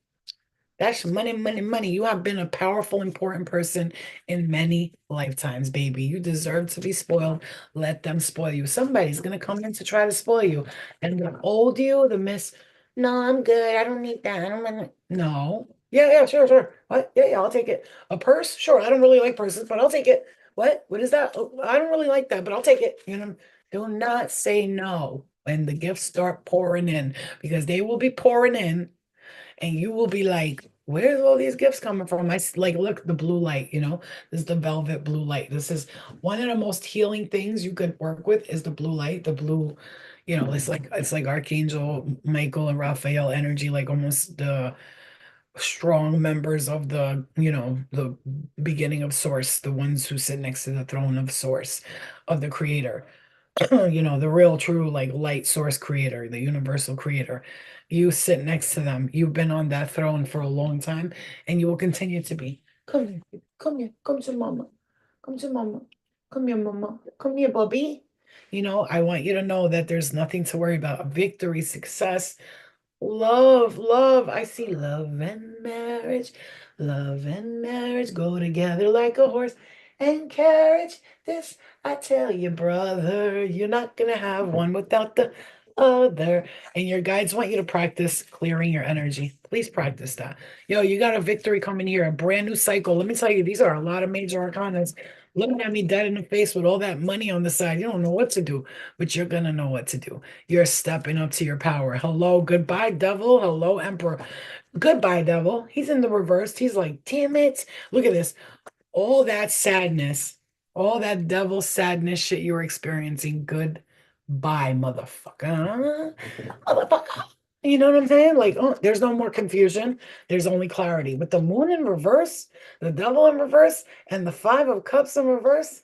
A: That's money, money, money. You have been a powerful, important person in many lifetimes, baby. You deserve to be spoiled. Let them spoil you. Somebody's gonna come in to try to spoil you. And the old you, the miss, no, I'm good. I don't need that. I don't want no. Yeah, yeah, sure, sure. What? Yeah, yeah, I'll take it. A purse? Sure. I don't really like purses, but I'll take it. What? What is that? Oh, I don't really like that, but I'll take it. You know, do not say no when the gifts start pouring in, because they will be pouring in and you will be like, where's all these gifts coming from? Like, look, the blue light, this is the velvet blue light. This is one of the most healing things you could work with is the blue light, the blue, it's like Archangel Michael and Raphael energy, like almost the strong members of the beginning of source, the ones who sit next to the throne of source of the creator. the real true like light source creator, the universal creator. You sit next to them. You've been on that throne for a long time and you will continue to be.
B: Come here, come here, come to mama. Come to mama. Come here, mama. Come here, Bobby.
A: I want you to know that there's nothing to worry about. Victory, success, love, love. I see love and marriage. Love and marriage go together like a horse and carriage. This I tell you, brother, you're not gonna have one without the other. And your guides want you to practice clearing your energy. Please practice that. Yo, you got a victory coming here, a brand new cycle. Let me tell you, these are a lot of major arcanas. Looking at me dead in the face with all that money on the side. You don't know what to do, but you're gonna know what to do. You're stepping up to your power. Hello, goodbye, devil. Hello, emperor. Goodbye, devil. He's in the reverse. He's like, damn it. Look at this. All that sadness, all that devil sadness shit you were experiencing. Goodbye, motherfucker. Motherfucker. You know what I'm saying? Like, oh, there's no more confusion. There's only clarity. With the moon in reverse, the devil in reverse, and the five of cups in reverse.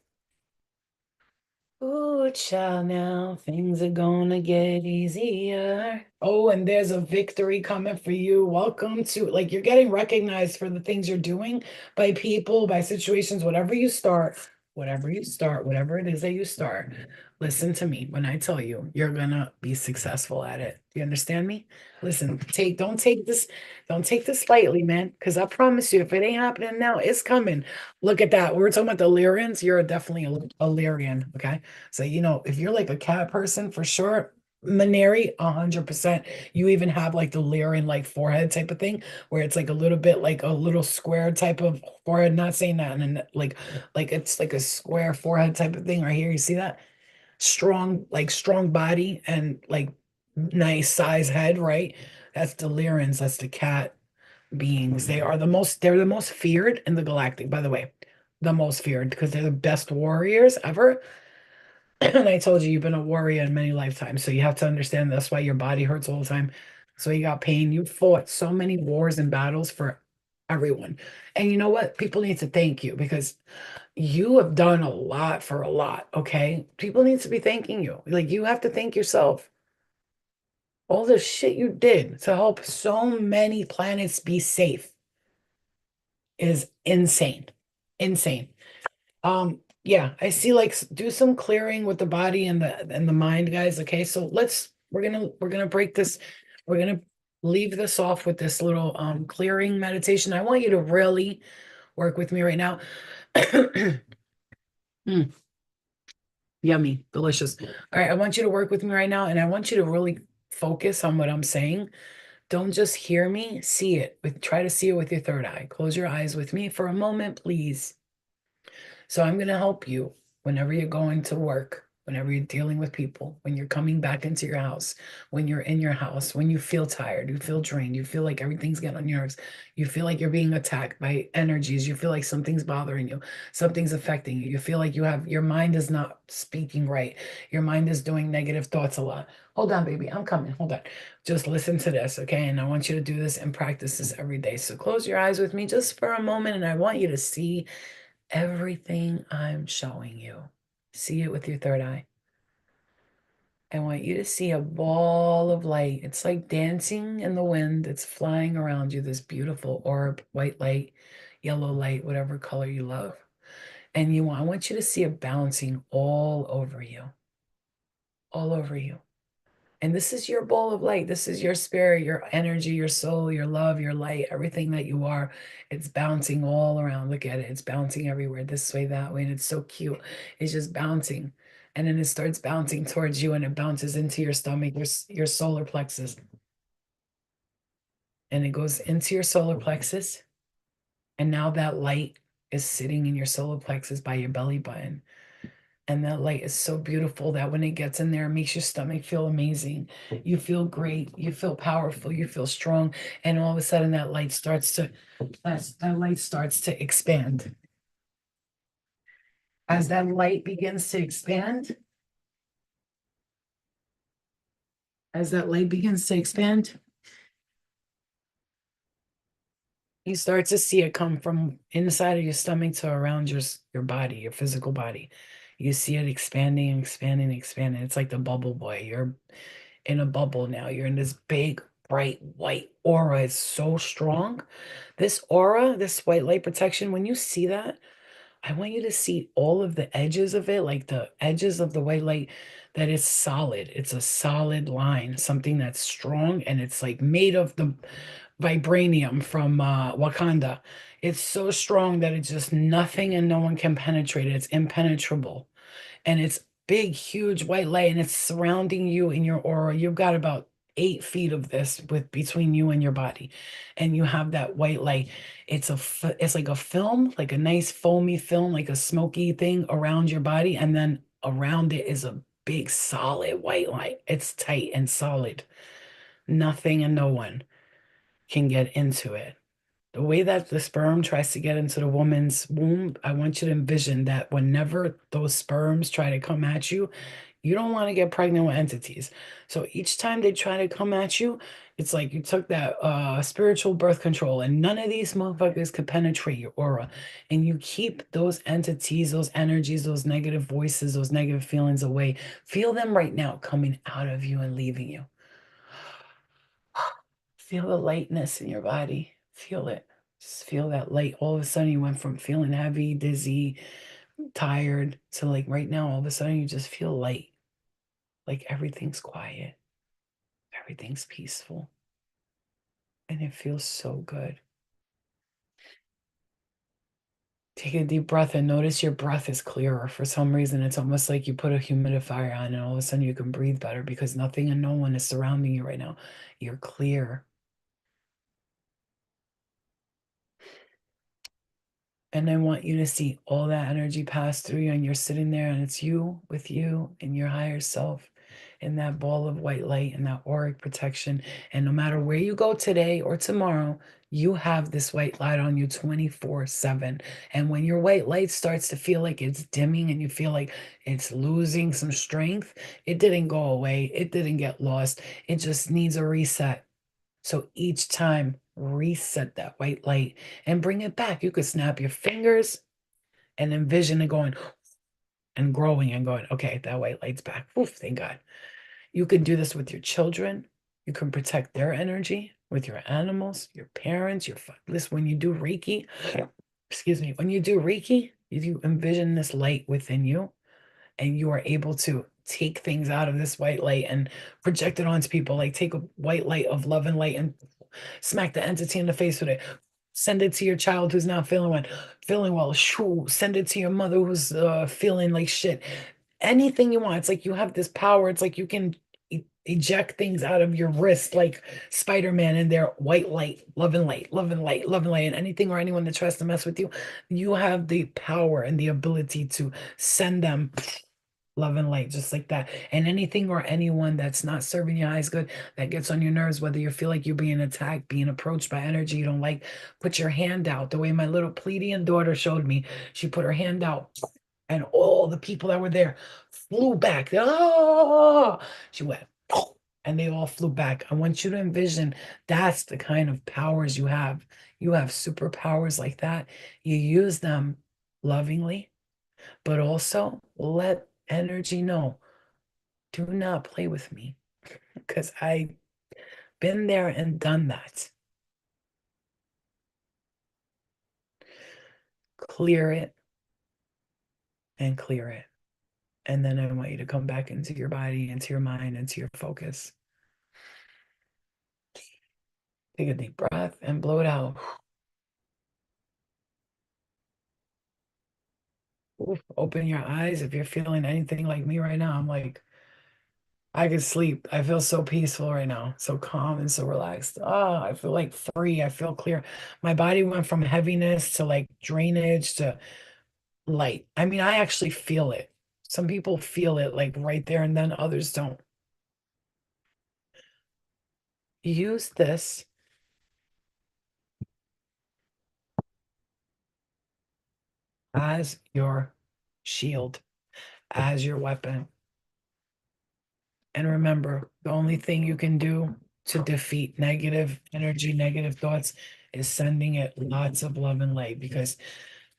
A: Ooh, child, now things are gonna get easier. Oh, and there's a victory coming for you. Welcome to, like, you're getting recognized for the things you're doing by people, by situations, whatever it is that you start. Listen to me when I tell you you're gonna be successful at it. You understand me? Listen, don't take this lightly, man, because I promise you, if it ain't happening now, it's coming. Look at that. We were talking about the Lyrians. You're definitely a Lyrian, okay? So, if you're like a cat person for sure, Maneri, 100%. You even have like the Lyrian like forehead type of thing, where it's like a little bit like a little square type of forehead. Not saying that, and like it's like a square forehead type of thing right here. You see that? Strong body and like nice size head, right? That's the Lyrians. That's the cat beings. They're the most feared in the galactic, by the way. The most feared because they're the best warriors ever. And I told you you've been a warrior in many lifetimes, so you have to understand that's why your body hurts all the time. So you got pain. You fought so many wars and battles for everyone. And you know what? People need to thank you because you have done a lot for a lot, okay? People need to be thanking you. Like you have to thank yourself. All the shit you did to help so many planets be safe is insane. Insane. Yeah, I see like do some clearing with the body and the mind, guys. Okay, so we're gonna break this. We're gonna leave this off with this little clearing meditation. I want you to really work with me right now. Mm, yummy, delicious. All right, I want you to work with me right now, and I want you to really focus on what I'm saying. Don't just hear me, see it. Try to see it with your third eye. Close your eyes with me for a moment, please. So I'm going to help you whenever you're going to work, whenever you're dealing with people, when you're coming back into your house, when you're in your house, when you feel tired, you feel drained, you feel like everything's getting on your nerves, you feel like you're being attacked by energies, you feel like something's bothering you, something's affecting you, you feel like your mind is not speaking right, your mind is doing negative thoughts a lot. Hold on, baby, I'm coming. Hold on. Just listen to this, okay? And I want you to do this and practice this every day. So close your eyes with me just for a moment, and I want you to see everything I'm showing you. See it with your third eye. I want you to see a ball of light. It's like dancing in the wind. It's flying around you, this beautiful orb, white light, yellow light, whatever color you love. And I want you to see it bouncing all over you. And this is your ball of light. This is your spirit, your energy, your soul, your love, your light, everything that you are. It's bouncing all around. Look at it. It's bouncing everywhere, this way, that way. And it's so cute. It's just bouncing. And then it starts bouncing towards you and it bounces into your stomach, your solar plexus. And it goes into your solar plexus. And now that light is sitting in your solar plexus by your belly button. And that light is so beautiful that when it gets in there, it makes your stomach feel amazing. You feel great. You feel powerful. You feel strong. And all of a sudden that light starts to expand. As that light begins to expand, as that light begins to expand, you start to see it come from inside of your stomach to around your body, your physical body. You see it expanding and expanding and expanding. It's like the bubble boy. You're in a bubble now. You're in this big, bright white aura. It's so strong. This aura, this white light protection, when you see that, I want you to see all of the edges of it, like the edges of the white light, that is solid. It's a solid line, something that's strong, and it's like made of the vibranium from Wakanda. It's so strong that it's just nothing and no one can penetrate it. It's impenetrable. And it's big, huge white light, and it's surrounding you in your aura. You've got about 8 feet of this with between you and your body, and you have that white light. It's like a film, like a nice foamy film, like a smoky thing around your body, and then around it is a big solid white light. It's tight and solid. Nothing and no one can get into it. The way that the sperm tries to get into the woman's womb, I want you to envision that whenever those sperms try to come at you, you don't want to get pregnant with entities. So each time they try to come at you, it's like you took that spiritual birth control, and none of these motherfuckers could penetrate your aura. And you keep those entities, those energies, those negative voices, those negative feelings away. Feel them right now coming out of you and leaving you. Feel the lightness in your body. Feel it. Just feel that light. All of a sudden, you went from feeling heavy, dizzy, tired to like right now, all of a sudden, you just feel light. Like everything's quiet, everything's peaceful, and it feels so good. Take a deep breath and notice your breath is clearer. For some reason, it's almost like you put a humidifier on, and all of a sudden, you can breathe better because nothing and no one is surrounding you right now. You're clear. And I want you to see all that energy pass through you, and you're sitting there, and it's you with you and your higher self in that ball of white light and that auric protection. And no matter where you go today or tomorrow, you have this white light on you 24/7. And when your white light starts to feel like it's dimming and you feel like it's losing some strength, it didn't go away, it didn't get lost, it just needs a reset. So each time, reset that white light and bring it back. You could snap your fingers and envision it going and growing and going, okay, that white light's back. Oof, thank God. You can do this with your children. You can protect their energy with your animals, your parents, listen, when you do Reiki, excuse me, when you do Reiki, you envision this light within you, and you are able to take things out of this white light and project it onto people. Like take a white light of love and light and smack the entity in the face with it. Send it to your child who's not feeling well. Shoo, send it to your mother who's feeling like shit. Anything you want. It's like you have this power. It's like you can eject things out of your wrist, like Spider-Man in their white light, love and light, love and light, love and light. And anything or anyone that tries to mess with you, you have the power and the ability to send them love and light, just like that. And anything or anyone that's not serving your highest good, that gets on your nerves, whether you feel like you're being attacked, being approached by energy you don't like, put your hand out. The way my little Pleiadian daughter showed me, she put her hand out, and all the people that were there flew back. Oh, she went, and they all flew back. I want you to envision that's the kind of powers you have. You have superpowers like that. You use them lovingly, but also let energy know, do not play with me because I've been there and done that. Clear it and clear it. And then I want you to come back into your body, into your mind, into your focus. Take a deep breath and blow it out. Oof, open your eyes if you're feeling anything like me right now. I'm like, I could sleep. I feel so peaceful right now, so calm and so relaxed. Oh, I feel like free. I feel clear. My body went from heaviness to like drainage to light. I mean, I actually feel it. Some people feel it like right there and then others don't. Use this as your shield, as your weapon. And remember, the only thing you can do to defeat negative energy, negative thoughts is sending it lots of love and light because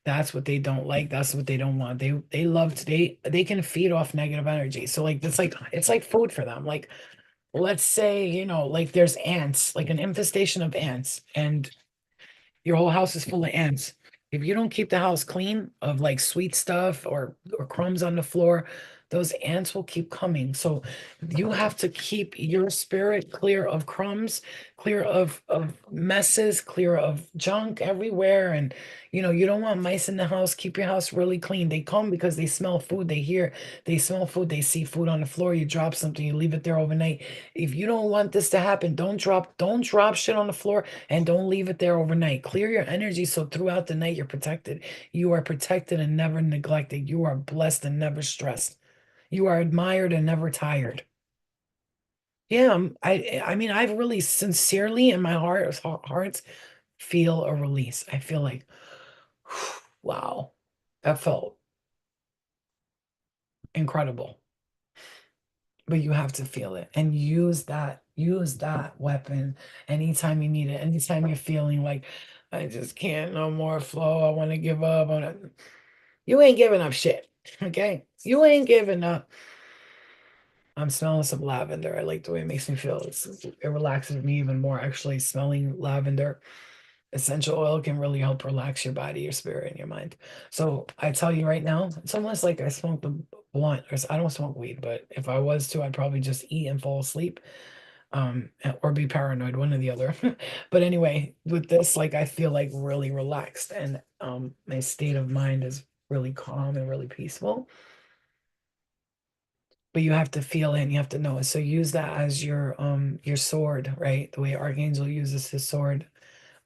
A: That's what they don't like. That's what they don't want. They love to they can feed off negative energy. So like that's like it's like food for them. Like let's say, like there's ants, like an infestation of ants, and your whole house is full of ants. If you don't keep the house clean of like sweet stuff or crumbs on the floor, those ants will keep coming. So you have to keep your spirit clear of crumbs, clear of messes, clear of junk everywhere. And you don't want mice in the house. Keep your house really clean. They come because they smell food. They smell food, they see food on the floor. You drop something, you leave it there overnight. If you don't want this to happen, don't drop shit on the floor and don't leave it there overnight. Clear your energy so throughout the night you're protected. You are protected and never neglected. You are blessed and never stressed. You are admired and never tired. Yeah, I mean, I've really sincerely in my heart feel a release. I feel like, wow, that felt incredible. But you have to feel it and use that weapon anytime you need it. Anytime you're feeling like I just can't no more flow. I want to give up. You ain't giving up shit. Okay? You ain't giving up. I'm smelling some lavender. I like the way it makes me feel. It relaxes me even more. Actually, smelling lavender essential oil can really help relax your body, your spirit, and your mind. So I tell you right now, it's almost like I smoked a blunt. I don't smoke weed, but if I was to, I'd probably just eat and fall asleep, or be paranoid, one or the other. But anyway, with this, like I feel like really relaxed, and my state of mind is really calm and really peaceful. But you have to feel it and you have to know it. So use that as your sword, right? The way Archangel uses his sword.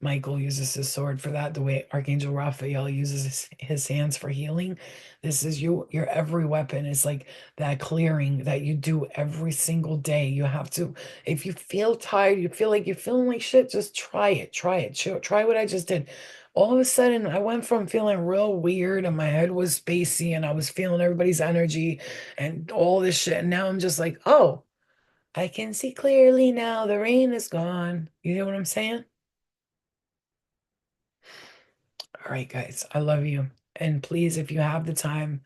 A: Michael uses his sword for that, the way Archangel Raphael uses his hands for healing. This is your every weapon. It's like that clearing that you do every single day. You have to, if you feel tired, you feel like you're feeling like shit, just try it. Try it. Try what I just did. All of a sudden, I went from feeling real weird and my head was spacey and I was feeling everybody's energy and all this shit. And now I'm just like, oh, I can see clearly now. The rain is gone. You know what I'm saying? All right, guys, I love you. And please, if you have the time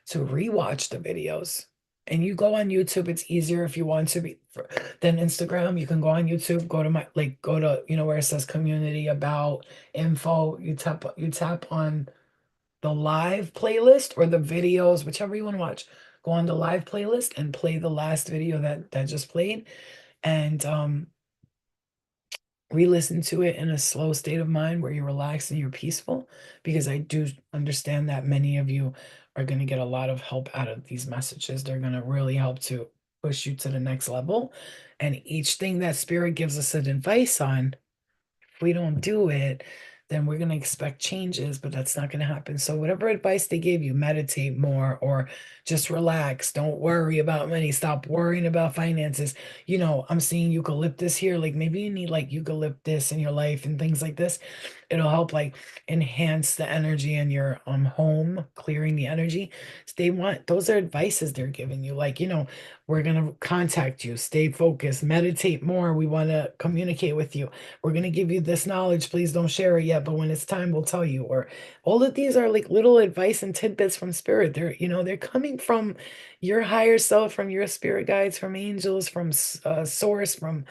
A: to rewatch the videos, and you go on YouTube, it's easier if you want to be than Instagram. You can go on YouTube, go to go to, where it says community about info. You tap on the live playlist or the videos, whichever you want to watch. Go on the live playlist and play the last video that just played. And re-listen to it in a slow state of mind where you're relaxed and you're peaceful, because I do understand that many of you are going to get a lot of help out of these messages. They're going to really help to push you to the next level. And each thing that spirit gives us an advice on, if we don't do it, then we're going to expect changes, but that's not going to happen. So whatever advice they give you, meditate more or just relax. Don't worry about money. Stop worrying about finances. I'm seeing eucalyptus here. Like maybe you need like eucalyptus in your life and things like this. It'll help like enhance the energy in your home, clearing the energy. So those are advices they're giving you. Like, we're gonna contact you, stay focused, meditate more. We want to communicate with you. We're gonna give you this knowledge. Please don't share it yet, but when it's time, we'll tell you. Or all of these are like little advice and tidbits from spirit. They're coming from your higher self, from your spirit guides, from angels, from source, from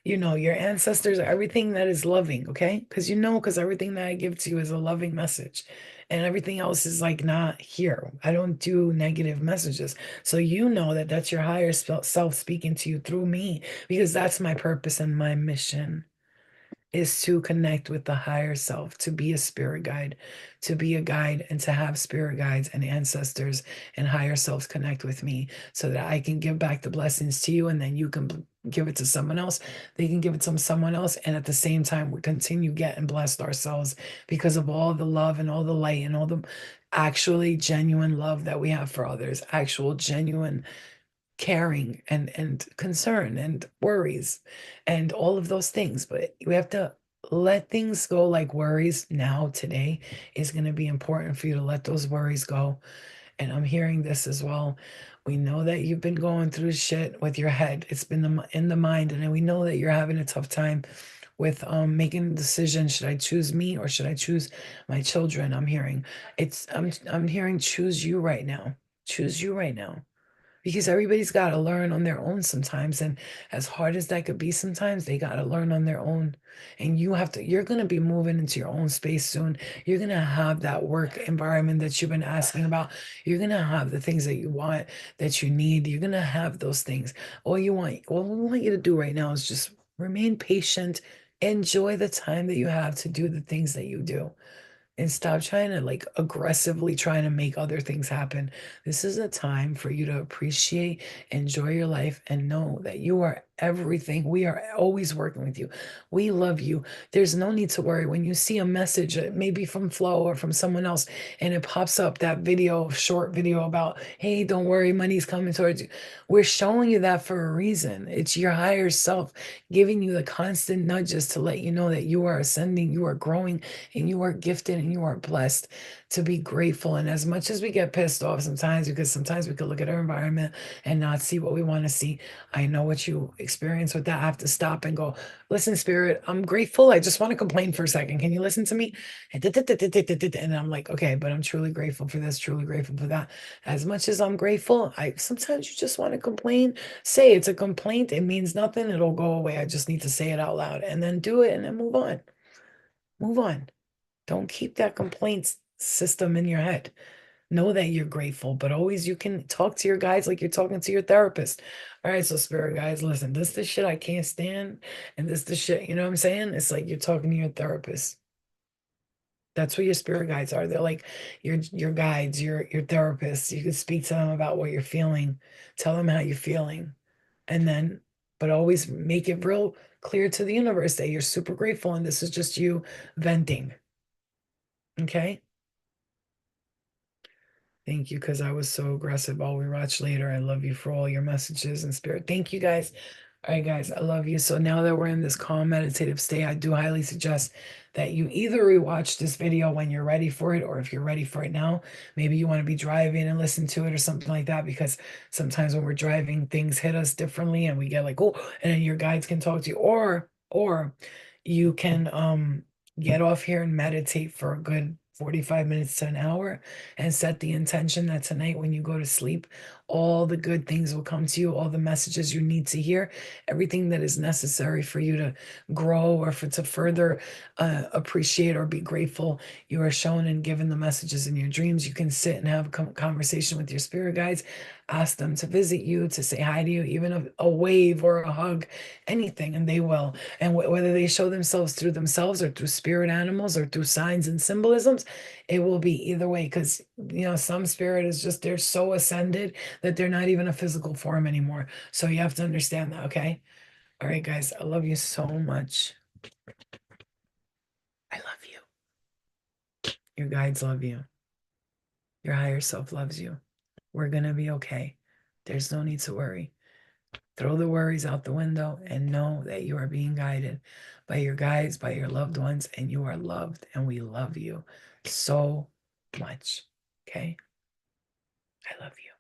A: your ancestors, everything that is loving, okay? Because everything that I give to you is a loving message. And everything else is like not here. I don't do negative messages. So that that's your higher self speaking to you through me, because that's my purpose and my mission is to connect with the higher self, to be a spirit guide, to be a guide, and to have spirit guides and ancestors and higher selves connect with me so that I can give back the blessings to you and then you can give it to someone else. They can give it to someone else. And at the same time, we continue getting blessed ourselves because of all the love and all the light and all the actually genuine love that we have for others, actual genuine caring and concern and worries and all of those things. But we have to let things go, like worries now today is going to be important for you to let those worries go. And I'm hearing this as well. We know that you've been going through shit with your head. It's been in the mind, and then we know that you're having a tough time with making a decision. Should I choose me or should I choose my children? I'm hearing choose you right now. Choose you right now because everybody's got to learn on their own sometimes. And as hard as that could be sometimes, they got to learn on their own. And you're going to be moving into your own space soon. You're going to have that work environment that you've been asking about. You're going to have the things that you want, that you need. You're going to have those things. All we want you to do right now is just remain patient. Enjoy the time that you have to do the things that you do and stop trying to like aggressively trying to make other things happen. This is a time for you to appreciate, enjoy your life, and know that you are everything. We are always working with you. We love you. There's no need to worry when you see a message, maybe from Flo or from someone else, and it pops up that video, short video about, hey, don't worry, money's coming towards you. We're showing you that for a reason. It's your higher self giving you the constant nudges to let you know that you are ascending, you are growing, and you are gifted and you are blessed to be grateful. And as much as we get pissed off sometimes, because sometimes we could look at our environment and not see what we want to see, I know what you experience with that. I have to stop and go, listen, spirit, I'm grateful. I just want to complain for a second. Can you listen to me? And I'm like, okay, but I'm truly grateful for this, truly grateful for that. As much as I'm grateful, I sometimes you just want to complain. Say it's a complaint, it means nothing, it'll go away. I just need to say it out loud and then do it and then move on. Move on. Don't keep that complaints system in your head. Know that you're grateful, but always you can talk to your guides like you're talking to your therapist. All right, so spirit guys, listen, this the shit I can't stand, and this the shit, you know what I'm saying? It's like you're talking to your therapist. That's what your spirit guides are. They're like your guides, your therapists. You can speak to them about what you're feeling, tell them how you're feeling, and then, but always make it real clear to the universe that you're super grateful and this is just you venting. Okay. Thank you, because I was so aggressive. I'll rewatch later. I love you for all your messages and spirit. Thank you, guys. All right, guys, I love you. So now that we're in this calm meditative state, I do highly suggest that you either rewatch this video when you're ready for it, or if you're ready for it now, maybe you want to be driving and listen to it or something like that, because sometimes when we're driving, things hit us differently and we get like, oh, and then your guides can talk to you, or you can get off here and meditate for a good 45 minutes to an hour and set the intention that tonight when you go to sleep, all the good things will come to you, all the messages you need to hear, everything that is necessary for you to grow or for to further appreciate or be grateful. You are shown and given the messages in your dreams. You can sit and have a conversation with your spirit guides, ask them to visit you, to say hi to you, even a wave or a hug, anything, and they will. And whether they show themselves through themselves or through spirit animals or through signs and symbolisms, it will be either way. Because, some spirit is just, they're so ascended that they're not even a physical form anymore. So you have to understand that, okay? All right, guys, I love you so much. I love you. Your guides love you. Your higher self loves you. We're going to be okay. There's no need to worry. Throw the worries out the window and know that you are being guided by your guides, by your loved ones, and you are loved. And we love you so much. Okay? I love you.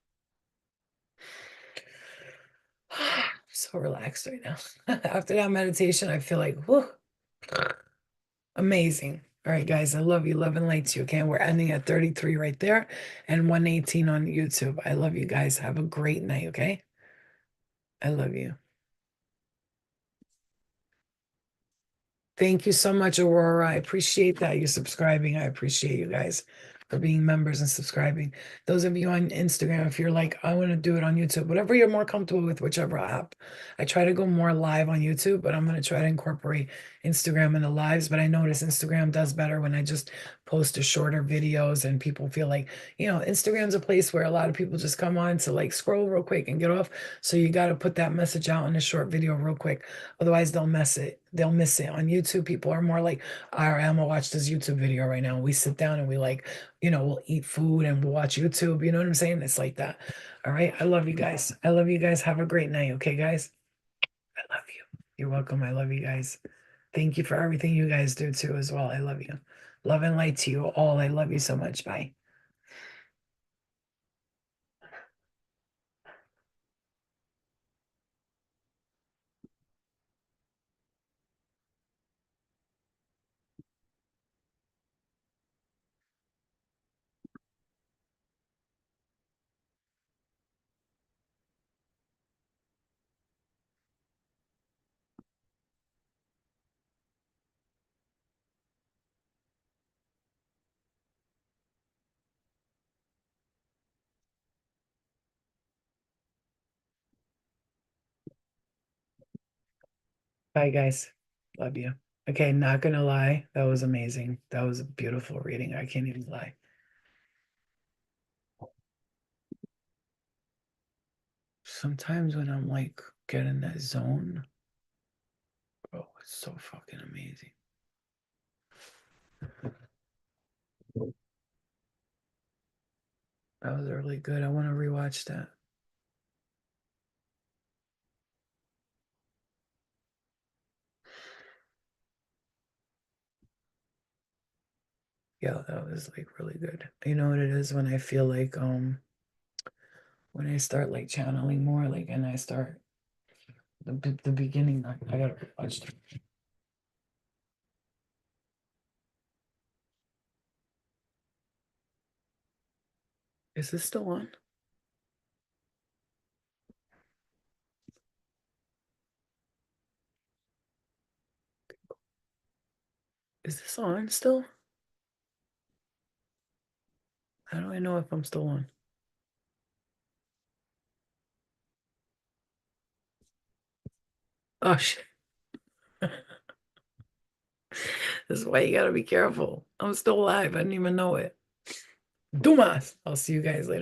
A: I'm so relaxed right now. After that meditation, I feel like, whew, amazing. All right, guys, I love you. Love and light to you. Okay. We're ending at 33 right there and 118 on YouTube. I love you guys. Have a great night. Okay. I love you. Thank you so much, Aurora. I appreciate that you're subscribing. I appreciate you guys for being members and subscribing. Those of you on Instagram, if you're like, I want to do it on YouTube, whatever you're more comfortable with, whichever app. I try to go more live on YouTube, but I'm going to try to incorporate Instagram in the lives. But I notice Instagram does better when I just post the shorter videos and people feel like, Instagram's a place where a lot of people just come on to like scroll real quick and get off. So you got to put that message out in a short video real quick. Otherwise, they'll miss it. They'll miss it. On YouTube, people are more like, all right, I'm gonna watch this YouTube video right now. We sit down and we like, we'll eat food and we'll watch YouTube. You know what I'm saying? It's like that. All right. I love you guys. I love you guys. Have a great night. Okay, guys? I love you. You're welcome. I love you guys. Thank you for everything you guys do too as well. I love you. Love and light to you all. I love you so much. Bye. Bye, guys. Love you. Okay, not gonna lie, that was amazing. That was a beautiful reading. I can't even lie. Sometimes when I'm like get in that zone, oh, it's so fucking amazing. That was really good. I want to rewatch that. Yeah, that was like really good. You know what it is when I feel like when I start like channeling more, like and I start the beginning, I gotta rewatch it. Is this still on? Is this on still? How do I know if I'm still on? Oh shit. This is why you gotta be careful. I'm still alive. I didn't even know it. Dumas. I'll see you guys later.